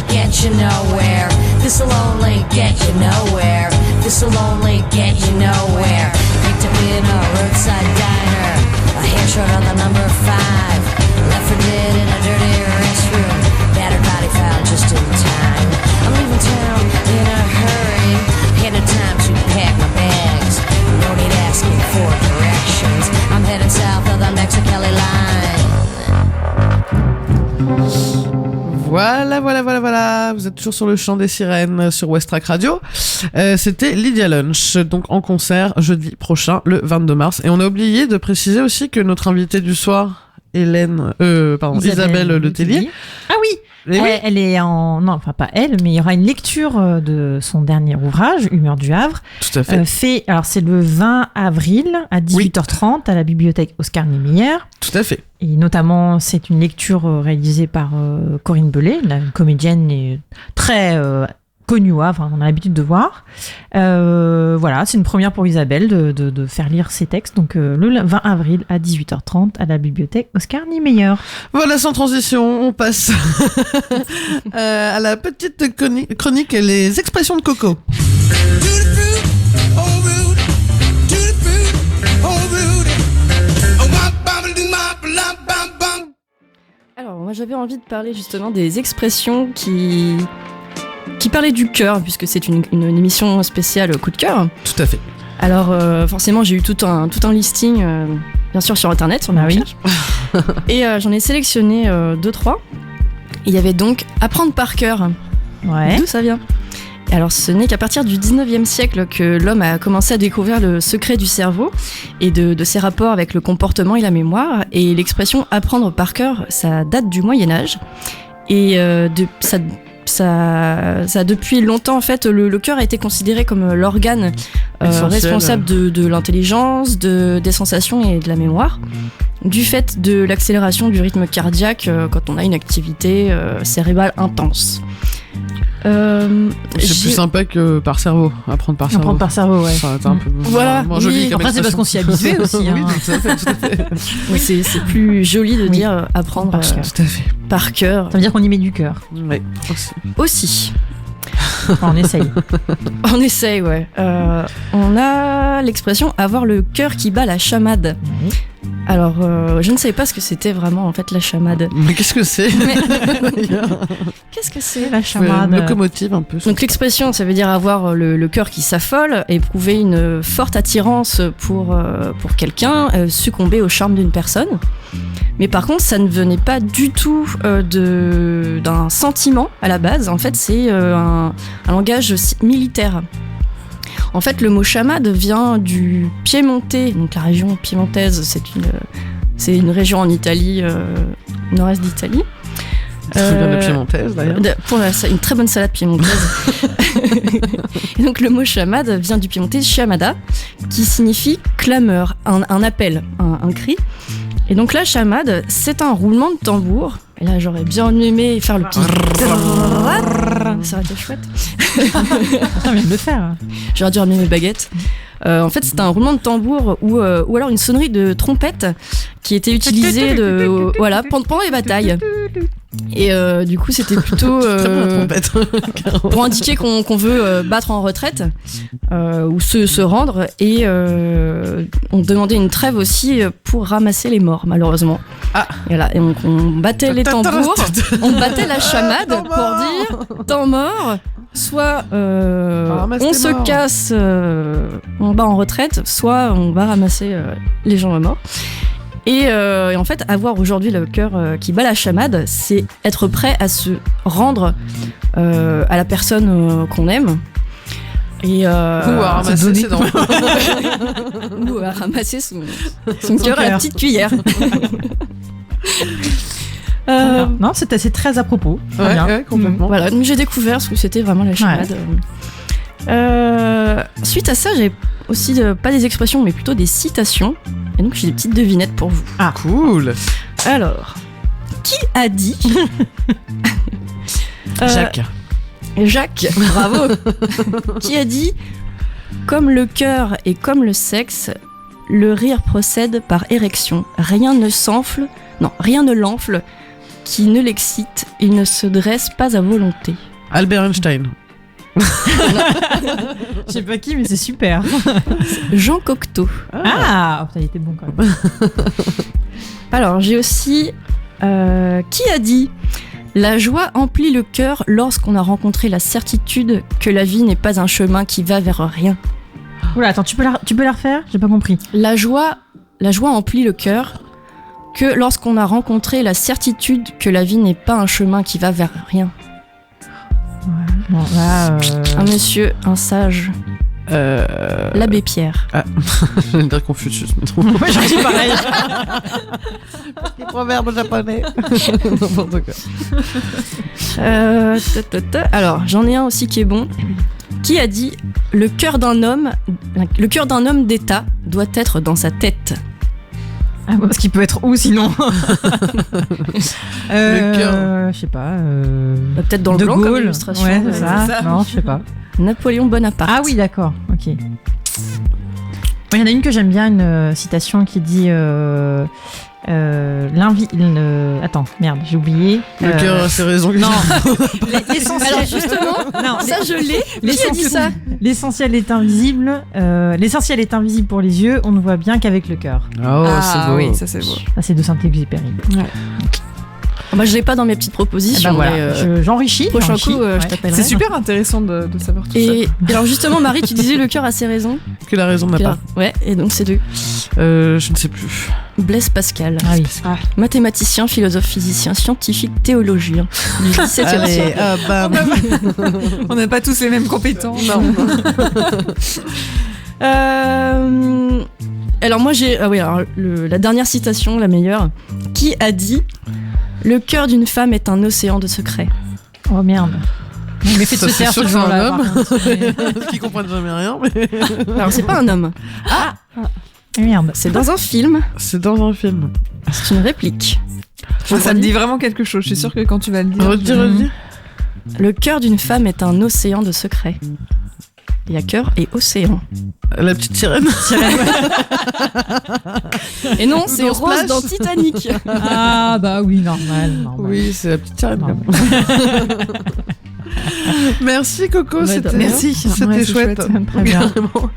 only get you nowhere. This'll only get you nowhere. This'll only get you nowhere. Picked up in a roadside diner, a hair short on the number 5. Left for dead in a dirty restroom. Battered body found just in time. I'm leaving town in a hurry. Had no time to pack my bags. No need asking for directions. I'm heading south of the Mexicali line. Voilà. Vous êtes toujours sur le chant des sirènes sur West Track Radio. C'était Lydia Lunch, donc en concert jeudi prochain, le 22 mars. Et on a oublié de préciser aussi que notre invitée du soir, Isabelle Le Tellier. Ah oui. Elle est en... Non, enfin pas elle, mais il y aura une lecture de son dernier ouvrage, Humeur du Havre. Tout à fait. Alors c'est le 20 avril à 18h30 à la bibliothèque Oscar Niemeyer. Tout à fait. Et notamment, c'est une lecture réalisée par Corinne Bellet, une comédienne très connue au Havre, on a l'habitude de voir. Voilà, c'est une première pour Isabelle de faire lire ses textes. Donc le 20 avril à 18h30 à la bibliothèque Oscar Niemeyer. Voilà, sans transition, on passe à la petite chronique les expressions de Coco. Alors, moi j'avais envie de parler justement des expressions qui parlaient du cœur, puisque c'est une émission spéciale coup de cœur. Tout à fait. Alors, forcément, j'ai eu tout un listing, bien sûr, sur Internet, sur ma recherche. Et j'en ai sélectionné 2-3. Il y avait donc apprendre par cœur. Ouais. D'où ça vient ? Alors, ce n'est qu'à partir du 19e siècle que l'homme a commencé à découvrir le secret du cerveau et de ses rapports avec le comportement et la mémoire. Et l'expression « apprendre par cœur », ça date du Moyen-Âge. Et ça depuis longtemps, en fait, le cœur a été considéré comme l'organe responsable de l'intelligence, des sensations et de la mémoire. Du fait de l'accélération du rythme cardiaque quand on a une activité cérébrale intense. C'est plus sympa que par cerveau, apprendre par cerveau. Apprendre par cerveau, ouais. Ça, un peu voilà. moins joli comme après, c'est parce qu'on s'y est habitué aussi. Oui, tout à fait. Oui, c'est plus joli de dire apprendre tout à fait. Par cœur. Ça veut dire qu'on y met du cœur. Oui, aussi. Enfin, on essaye. On essaye, ouais. On a l'expression avoir le cœur qui bat la chamade. Oui. Alors, je ne savais pas ce que c'était vraiment, en fait, la chamade. Mais qu'est-ce que c'est ? Qu'est-ce que c'est la chamade ? Une locomotive un peu. Donc l'expression, ça veut dire avoir le cœur qui s'affole, éprouver une forte attirance pour quelqu'un, succomber au charme d'une personne. Mais par contre, ça ne venait pas du tout d'un sentiment à la base. En fait, c'est un langage militaire. En fait, le mot chamade vient du Piémontais, donc la région piémontaise, c'est une région en Italie, nord-est d'Italie. Très bien de piémontaise d'ailleurs. Une très bonne salade piémontaise. Et donc le mot chamade vient du piémontais chamada, qui signifie clameur, un appel, un cri. Et donc la chamade, c'est un roulement de tambour. Et là, j'aurais bien aimé faire le petit... Ça aurait été chouette. Ça vient de le faire. J'aurais dû ramener mes baguettes. En fait, c'était un roulement de tambour ou alors une sonnerie de trompette qui était utilisée pendant les batailles. Et du coup, c'était plutôt pour indiquer qu'on veut battre en retraite ou se rendre. Et on demandait une trêve aussi pour ramasser les morts, malheureusement. Ah. Et voilà, et on battait les tambours, on battait la chamade pour dire temps mort. Soit on se casse, on bat en retraite, soit on va ramasser les gens morts. Et en fait, avoir aujourd'hui le cœur qui bat la chamade, c'est être prêt à se rendre à la personne qu'on aime. Et ou à ramasser ses dents. Ou à ramasser son cœur à la petite cuillère. Non, c'est très à propos. Très bien. Ouais, complètement. Voilà, donc j'ai découvert ce que c'était vraiment la chamade. Ouais. Suite à ça, j'ai aussi pas des expressions, mais plutôt des citations. Et donc j'ai des petites devinettes pour vous. Ah, cool. Alors, qui a dit Jacques, bravo. Qui a dit comme le cœur et comme le sexe, le rire procède par érection. Rien ne l'enfle, qui ne l'excite, il ne se dresse pas à volonté. Albert Einstein. Je sais pas qui, mais c'est super. Jean Cocteau. Ah, putain, il était bon quand même. Alors, j'ai aussi... qui a dit « La joie emplit le cœur lorsqu'on a rencontré la certitude que la vie n'est pas un chemin qui va vers rien. » Oula, attends, tu peux la refaire ? J'ai pas compris. La joie emplit le cœur que lorsqu'on a rencontré la certitude que la vie n'est pas un chemin qui va vers rien. Bon, là, Un monsieur, un sage, l'abbé Pierre. Ah, j'allais dire Confucius, mais non. Moi, j'en dis pareil. Les proverbes japonais. N'importe quoi. Alors, j'en ai un aussi qui est bon. Qui a dit « Le cœur d'un homme d'État doit être dans sa tête ». Ah, parce qu'il peut être où sinon Le cœur. Je sais pas. Peut-être dans le De blanc comme Gaulle. illustration. Ouais, c'est ça. Non, je sais pas. Napoléon Bonaparte. Ah oui, d'accord. Ok. Moi, il y en a une que j'aime bien, une citation qui dit attends, merde, j'ai oublié. Le cœur a ses raisons. Non. Alors justement, Non, ça je l'ai. Qui a dit ça? L'essentiel est invisible. L'essentiel est invisible pour les yeux. On ne voit bien qu'avec le cœur. Oh, c'est beau. oui, ça c'est beau. Ça, c'est de Saint-Exupéry. Bah, je l'ai pas dans mes petites propositions. Ben voilà, mais, j'enrichis. prochain j'enrichis. coup, je Ouais. t'appellerai. C'est super intéressant de savoir tout Et alors justement, Marie, tu disais le cœur a ses raisons. Que la raison n'a pas. Ouais, et donc c'est de Je ne sais plus. Blaise Pascal. Ah oui. Mathématicien, philosophe, physicien, scientifique, théologien du XVIIe Allez, siècle. bam. On n'a pas tous les mêmes compétences. Non. Alors moi j'ai la dernière citation, la meilleure, qui a dit « Le cœur d'une femme est un océan de secrets ». Oh merde. Mais faites Ça, se c'est taire sûr ce que c'est un genre-là. homme. par contre. Qui comprennent jamais rien, mais Alors c'est pas un homme, Merde. c'est dans un film, c'est dans un film. c'est une réplique. Ça me dit vraiment quelque chose. Je suis sûre que quand tu vas le dire. Redis. Le cœur d'une femme est un océan de secrets. Il y a cœur et océan. La petite sirène. Et non, c'est Dans Rose Splash. dans Titanic. Ah bah oui, normal. Oui, c'est la petite sirène. Normal. Merci Coco, Ouais, c'était merci. c'était Ouais, c'est chouette. chouette. Très bien. Vraiment.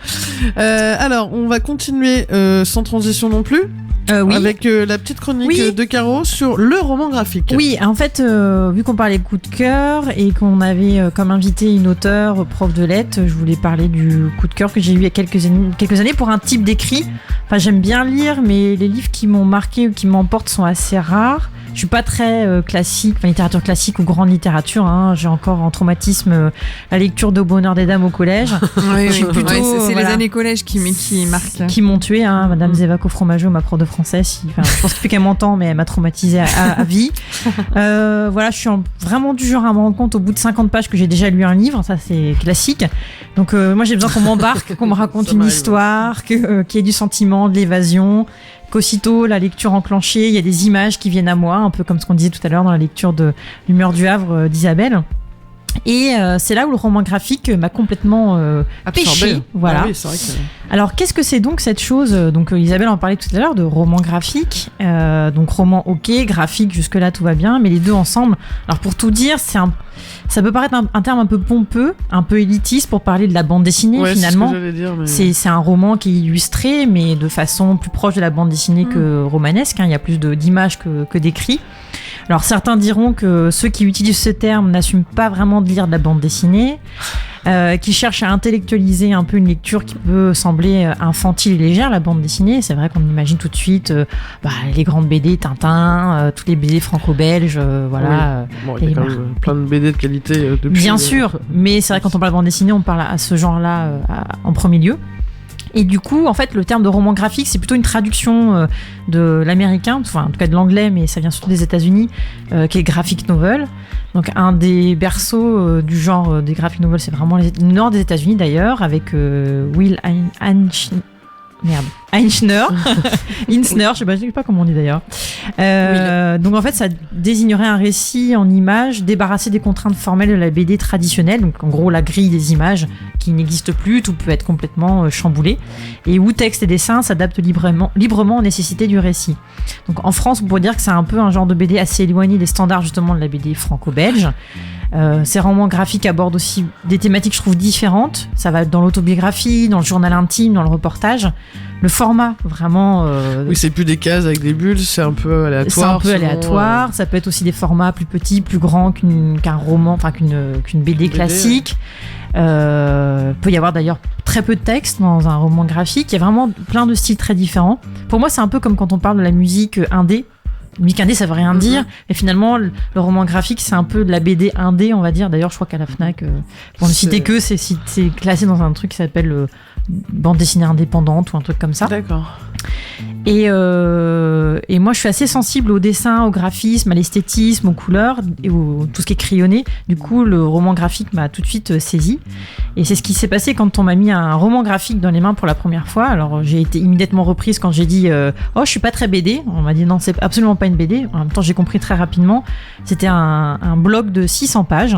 Alors, on va continuer sans transition non plus, Oui. avec la petite chronique Oui. de Caro sur le roman graphique. Oui, en fait, vu qu'on parlait coup de cœur et qu'on avait comme invité une auteure, prof de lettres, je voulais parler du coup de cœur que j'ai eu il y a quelques années pour un type d'écrit. Enfin, j'aime bien lire, mais les livres qui m'ont marqué ou qui m'emportent sont assez rares. Je suis pas très classique, enfin, littérature classique ou grande littérature. Hein. J'ai encore en traumatisme la lecture de Bonheur des Dames au collège. Oui, Je suis plutôt, c'est voilà. les années collège qui marquent. Qui m'ont tué, hein, Madame Zévaco Fromageau, ma prof de français. Je pense plus qu'elle m'entend, mais elle m'a traumatisée à vie. Voilà, je suis vraiment du genre à me rendre compte au bout de 50 pages que j'ai déjà lu un livre, ça c'est classique. Donc moi j'ai besoin qu'on m'embarque, qu'on me raconte Ça une m'arrive. histoire, qu'il y ait du sentiment, de l'évasion, qu'aussitôt la lecture enclenchée, il y a des images qui viennent à moi, un peu comme ce qu'on disait tout à l'heure dans la lecture de L'humeur du Havre d'Isabelle. Et c'est là où le roman graphique m'a complètement pêché. Voilà. Ah oui, c'est vrai que... Alors, qu'est-ce que c'est donc cette chose ? Donc, Isabelle en parlait tout à l'heure de roman graphique. Donc, roman ok, graphique, jusque-là tout va bien, mais les deux ensemble. Alors, pour tout dire, ça peut paraître un terme un peu pompeux, un peu élitiste pour parler de la bande dessinée, Ouais, finalement. c'est ce que j'allais dire, mais... C'est un roman qui est illustré, mais de façon plus proche de la bande dessinée que romanesque. Hein. Il y a plus d'images que d'écrits. Alors certains diront que ceux qui utilisent ce terme n'assument pas vraiment de lire de la bande dessinée, qui cherchent à intellectualiser un peu une lecture qui peut sembler infantile et légère, la bande dessinée. C'est vrai qu'on imagine tout de suite les grandes BD, Tintin, tous les BD franco-belges, voilà. Oui. Bon, il y a quand même plein de BD de qualité depuis... Bien sûr, mais c'est vrai quand on parle de bande dessinée, on parle à ce genre-là en premier lieu. Et du coup, en fait, le terme de roman graphique, c'est plutôt une traduction de l'américain, enfin en tout cas de l'anglais, mais ça vient surtout des États-Unis, qui est graphic novel. Donc un des berceaux du genre des graphic novels, c'est vraiment le nord des États-Unis d'ailleurs, avec Will Eichner, Insner, je sais pas comment on dit d'ailleurs. Donc en fait, ça désignerait un récit en images débarrassé des contraintes formelles de la BD traditionnelle, donc en gros la grille des images qui n'existe plus, tout peut être complètement chamboulé, et où texte et dessin s'adaptent librement aux nécessités du récit. Donc en France, on pourrait dire que c'est un peu un genre de BD assez éloigné des standards justement de la BD franco-belge. Ces romans graphiques abordent aussi des thématiques, je trouve, différentes. Ça va dans l'autobiographie, dans le journal intime, dans le reportage. Le format, vraiment... Oui, c'est plus des cases avec des bulles, c'est un peu aléatoire. C'est un peu aléatoire. Ça peut être aussi des formats plus petits, plus grands qu'un roman, enfin qu'une BD classique. Peut y avoir d'ailleurs très peu de texte dans un roman graphique. Il y a vraiment plein de styles très différents. Pour moi, c'est un peu comme quand on parle de la musique indé. Musique indé, ça veut rien dire, mais finalement, le roman graphique, c'est un peu de la BD indé, on va dire. D'ailleurs, je crois qu'à la Fnac, pour ne citer que, c'est classé dans un truc qui s'appelle bande dessinée indépendante ou un truc comme ça. D'accord. Et moi, je suis assez sensible au dessin, au graphisme, à l'esthétisme, aux couleurs et tout ce qui est crayonné. Du coup, le roman graphique m'a tout de suite saisi. Et c'est ce qui s'est passé quand on m'a mis un roman graphique dans les mains pour la première fois. Alors, j'ai été immédiatement reprise quand j'ai dit « Oh, je suis pas très BD ». On m'a dit « Non, c'est absolument pas une BD ». En même temps, j'ai compris très rapidement. C'était un bloc de 600 pages.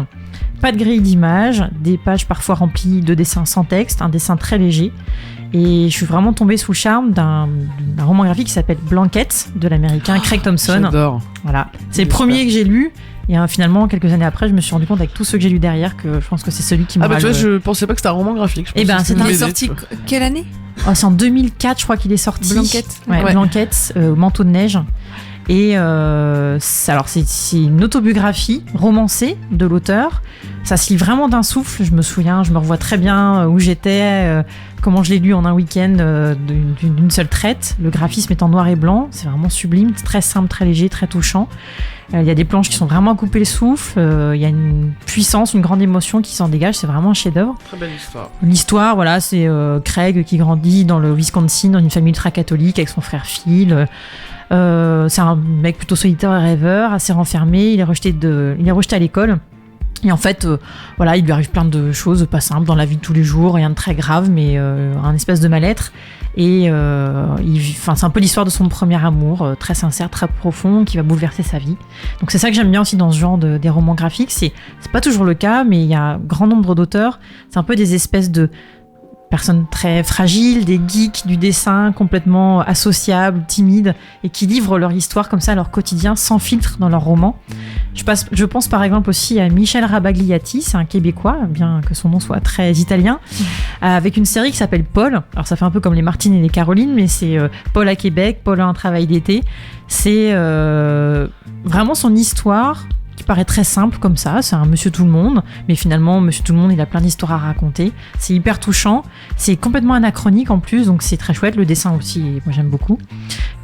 Pas de grille d'images, des pages parfois remplies de dessins sans texte, un dessin très léger. Et je suis vraiment tombée sous le charme d'un roman graphique qui s'appelle Blanket de l'américain Craig Thompson. J'adore. Voilà. C'est le premier que j'ai lu. Et finalement, quelques années après, je me suis rendu compte avec tous ceux que j'ai lus derrière que je pense que c'est celui qui m'a... Ah bah tu vois, je pensais pas que c'était un roman graphique. Eh ben, c'est sorti quelle année ? C'est en 2004, je crois qu'il est sorti. Blanket. Ouais. Blanket, Manteau de neige. Et alors c'est une autobiographie romancée de l'auteur. Ça se lit vraiment d'un souffle. Je me souviens, je me revois très bien où j'étais, comment je l'ai lu en un week-end d'une seule traite. Le graphisme est en noir et blanc, c'est vraiment sublime, très simple, très léger, très touchant. Il y a des planches qui sont vraiment à couper le souffle. Il y a une puissance, une grande émotion qui s'en dégage. C'est vraiment un chef-d'œuvre. Très belle histoire. L'histoire, voilà, c'est Craig qui grandit dans le Wisconsin dans une famille ultra-catholique avec son frère Phil. C'est un mec plutôt solitaire et rêveur, assez renfermé. Il est rejeté à l'école. Et en fait, voilà, il lui arrive plein de choses pas simples dans la vie de tous les jours, rien de très grave, mais un espèce de mal-être. Et c'est un peu l'histoire de son premier amour, très sincère, très profond, qui va bouleverser sa vie. Donc c'est ça que j'aime bien aussi dans ce genre des romans graphiques. C'est pas toujours le cas, mais il y a un grand nombre d'auteurs. C'est un peu des espèces de personnes très fragiles, des geeks du dessin complètement associables, timides, et qui livrent leur histoire comme ça, leur quotidien, sans filtre dans leurs romans. Je pense par exemple aussi à Michel Rabagliati, c'est un Québécois, bien que son nom soit très italien, avec une série qui s'appelle Paul. Alors ça fait un peu comme les Martine et les Caroline, mais c'est Paul à Québec, Paul a un travail d'été. C'est vraiment son histoire qui paraît très simple comme ça, c'est un monsieur tout le monde, mais finalement monsieur tout le monde il a plein d'histoires à raconter, c'est hyper touchant, c'est complètement anachronique en plus, donc c'est très chouette, le dessin aussi, moi j'aime beaucoup.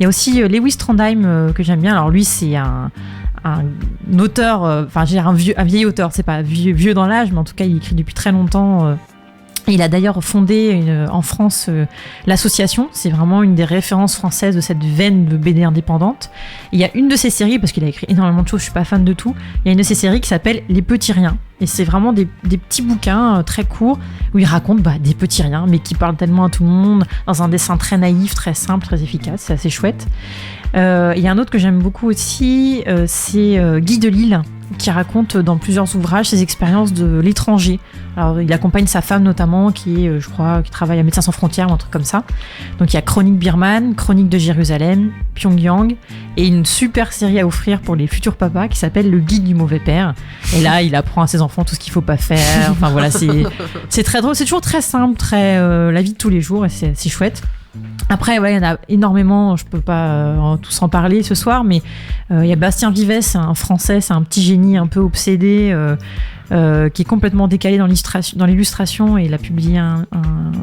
Il y a aussi Lewis Trondheim que j'aime bien, alors lui c'est un auteur, un vieil auteur, c'est pas vieux dans l'âge, mais en tout cas il écrit depuis très longtemps. Il a d'ailleurs fondé en France l'association, c'est vraiment une des références françaises de cette veine de BD indépendante. Il y a une de ses séries, parce qu'il a écrit énormément de choses, je suis pas fan de tout, il y a une de ses séries qui s'appelle Les Petits Riens. Et c'est vraiment des petits bouquins très courts où il raconte des petits riens, mais qui parlent tellement à tout le monde, dans un dessin très naïf, très simple, très efficace, c'est assez chouette. Il y a un autre que j'aime beaucoup aussi, c'est Guy Delisle, qui raconte dans plusieurs ouvrages ses expériences de l'étranger. Alors, il accompagne sa femme notamment, qui est, je crois, qui travaille à Médecins sans frontières ou un truc comme ça. Donc, il y a Chronique Birman, Chronique de Jérusalem, Pyongyang, et une super série à offrir pour les futurs papas qui s'appelle Le Guide du mauvais père. Et là, il apprend à ses enfants tout ce qu'il faut pas faire. Enfin voilà, c'est très drôle. C'est toujours très simple, très la vie de tous les jours, et c'est chouette. Après, il y en a énormément, je peux pas tous en parler ce soir, mais il y a Bastien Vives, un Français, c'est un petit génie un peu obsédé, qui est complètement décalé dans l'illustration, et il a publié un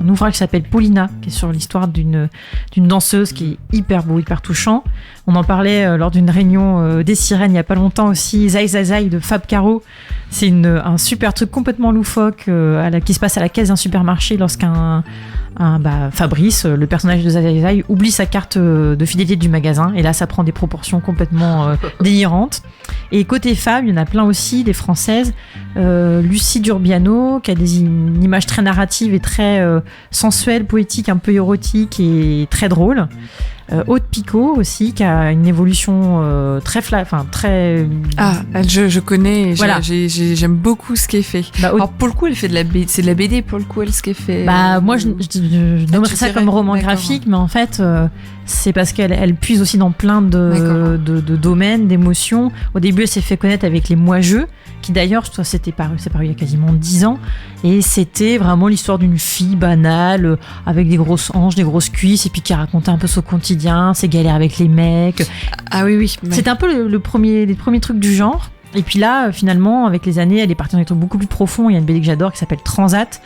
ouvrage qui s'appelle Paulina, qui est sur l'histoire d'une danseuse qui est hyper beau, hyper touchant. On en parlait lors d'une réunion des Sirènes il y a pas longtemps aussi, Zai Zai Zai de Fab Caro. C'est un super truc complètement loufoque qui se passe à la caisse d'un supermarché lorsqu'un Fabrice, le personnage de Zai Zai, oublie sa carte de fidélité du magasin et là ça prend des proportions complètement délirantes. Et côté femmes, il y en a plein aussi, des françaises. Lucie Durbiano, qui a une image très narrative et très sensuelle, poétique, un peu érotique et très drôle. Aude Picot aussi, qui a une évolution très... Je connais, Voilà. j'aime beaucoup ce qu'elle fait. Alors pour le coup, elle fait de la BD, c'est de la BD pour le coup, elle, ce qu'elle fait. Moi, je nommerais ça comme roman graphique, mais en fait, c'est parce qu'elle puise aussi dans plein de domaines, d'émotions. Au début, elle s'est fait connaître avec Les Moi-Jeux, qui d'ailleurs, c'est paru il y a quasiment 10 ans, et c'était vraiment l'histoire d'une fille banale, avec des grosses hanches, des grosses cuisses, et puis qui racontait un peu son quotidien, ses galères avec les mecs. Ah oui. C'était un peu les premiers trucs du genre. Et puis là, finalement, avec les années, elle est partie dans des trucs beaucoup plus profonds. Il y a une BD que j'adore qui s'appelle Transat,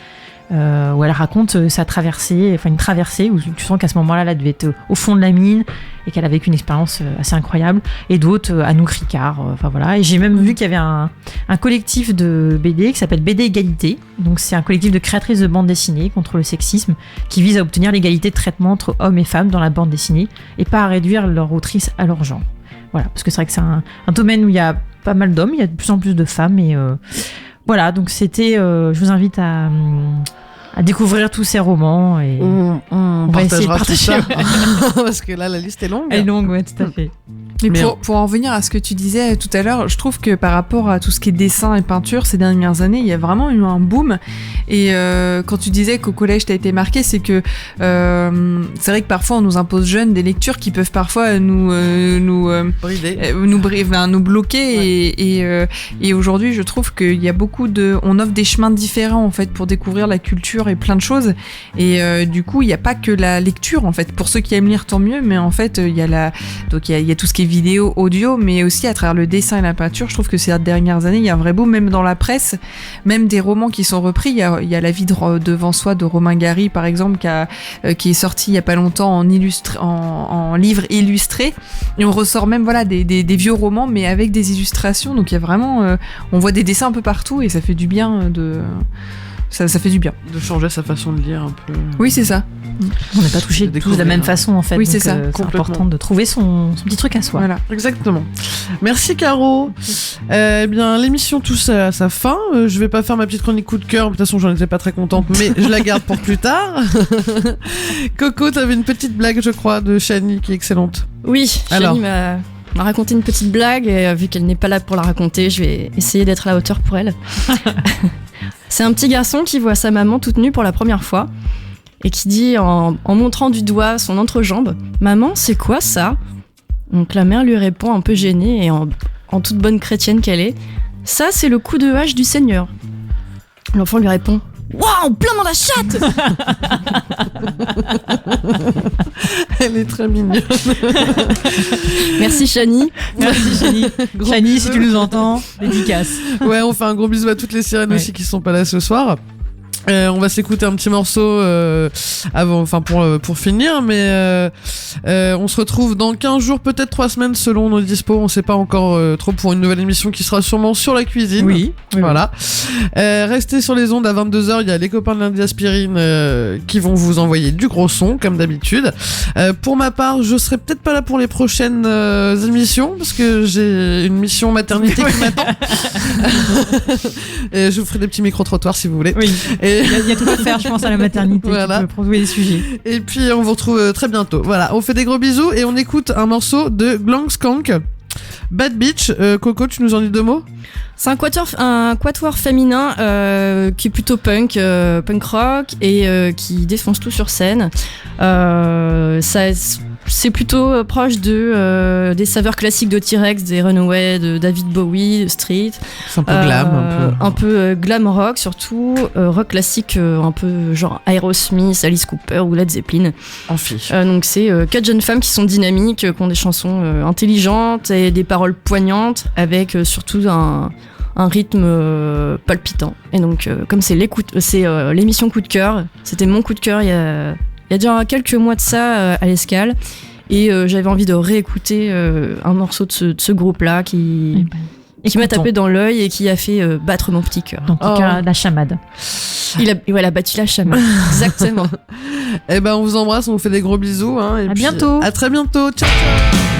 où elle raconte sa traversée, enfin une traversée où tu sens qu'à ce moment-là, elle devait être au fond de la mine et qu'elle a vécu une expérience assez incroyable. Et d'autres, Anouk Ricard, enfin voilà. Et j'ai même vu qu'il y avait un collectif de BD qui s'appelle BD Égalité. Donc c'est un collectif de créatrices de bande dessinée contre le sexisme qui vise à obtenir l'égalité de traitement entre hommes et femmes dans la bande dessinée et pas à réduire leur autrice à leur genre. Voilà, parce que c'est vrai que c'est un domaine où il y a pas mal d'hommes, il y a de plus en plus de femmes et voilà, donc c'était je vous invite à découvrir tous ces romans et on va essayer de partagera tout partager. ça parce que là la liste est longue. Elle est longue, ouais, tout à fait. Mais pour en revenir à ce que tu disais tout à l'heure, je trouve que par rapport à tout ce qui est dessin et peinture ces dernières années, il y a vraiment eu un boom. Et quand tu disais qu'au collège t'as été marqué, c'est que c'est vrai que parfois on nous impose jeunes des lectures qui peuvent parfois nous bloquer. Ouais. Et aujourd'hui, je trouve qu'il y a on offre des chemins différents en fait pour découvrir la culture et plein de choses. Et du coup, il n'y a pas que la lecture en fait. Pour ceux qui aiment lire, tant mieux. Mais en fait, il y a tout ce qui est vidéo, audio, mais aussi à travers le dessin et la peinture. Je trouve que ces dernières années, il y a un vrai boom, même dans la presse, même des romans qui sont repris. Il y a La vie devant soi de Romain Gary, par exemple, qui est sorti il y a pas longtemps en livre illustré. Et on ressort même des vieux romans, mais avec des illustrations. Donc il y a vraiment, on voit des dessins un peu partout et ça fait du bien ça fait du bien. De changer sa façon de lire un peu. Oui, c'est ça. On n'est pas touché tous de la même façon en fait. Oui, donc, c'est ça. C'est important de trouver son petit truc à soi. Voilà. Exactement. Merci Caro. Eh bien, l'émission touche à sa fin. Je vais pas faire ma petite chronique coup de cœur. De toute façon, j'en étais pas très contente, mais je la garde pour plus tard. Coco, t'avais une petite blague, je crois, de Shani qui est excellente. Oui, Shani m'a raconté une petite blague et vu qu'elle n'est pas là pour la raconter, je vais essayer d'être à la hauteur pour elle. C'est un petit garçon qui voit sa maman toute nue pour la première fois et qui dit en montrant du doigt son entrejambe « Maman, c'est quoi ça ?» Donc la mère lui répond un peu gênée et en toute bonne chrétienne qu'elle est « Ça, c'est le coup de hache du Seigneur. » L'enfant lui répond « Waouh, plein dans la chatte !» Elle est très mignonne. Merci Shani. Merci Shani. Shani, si tu nous entends, dédicace. Ouais, on fait un gros bisou à toutes les sirènes aussi qui sont pas là ce soir. On va s'écouter un petit morceau pour finir, mais on se retrouve dans 15 jours, peut-être 3 semaines selon nos dispos. On sait pas encore trop pour une nouvelle émission qui sera sûrement sur la cuisine. Oui. Voilà. Restez sur les ondes à 22h. Il y a les copains de Lundi Aspirine qui vont vous envoyer du gros son comme d'habitude. Pour ma part, je serai peut-être pas là pour les prochaines émissions parce que j'ai une mission maternité qui m'attend. Et je vous ferai des petits micro-trottoirs si vous voulez. Oui. Il y a tout à faire, je pense, à la maternité. Voilà. Pour trouver des sujets. Et puis on vous retrouve très bientôt. Voilà, on fait des gros bisous et on écoute un morceau de Glang Skank, Bad Bitch. Coco, tu nous en dis 2 mots? C'est un quatuor féminin qui est plutôt punk rock et qui défonce tout sur scène. C'est plutôt proche des saveurs classiques de T-Rex, des Runaway, de David Bowie, de Street. C'est un peu glam, un peu glam rock surtout, rock classique un peu genre Aerosmith, Alice Cooper ou Led Zeppelin. En fiche. Donc c'est 4 jeunes femmes qui sont dynamiques, qui ont des chansons intelligentes et des paroles poignantes, avec surtout un rythme palpitant. Et donc comme c'est l'émission coup de cœur, c'était mon coup de cœur il y a déjà quelques mois de ça à l'Escale, et j'avais envie de réécouter un morceau de ce groupe-là qui qui m'a tapé dans l'œil et qui a fait battre mon petit cœur. En tout cas, la chamade. Il a battu la chamade. Exactement. Eh ben, on vous embrasse, on vous fait des gros bisous. Hein, et à puis, bientôt. À très bientôt. Ciao, ciao.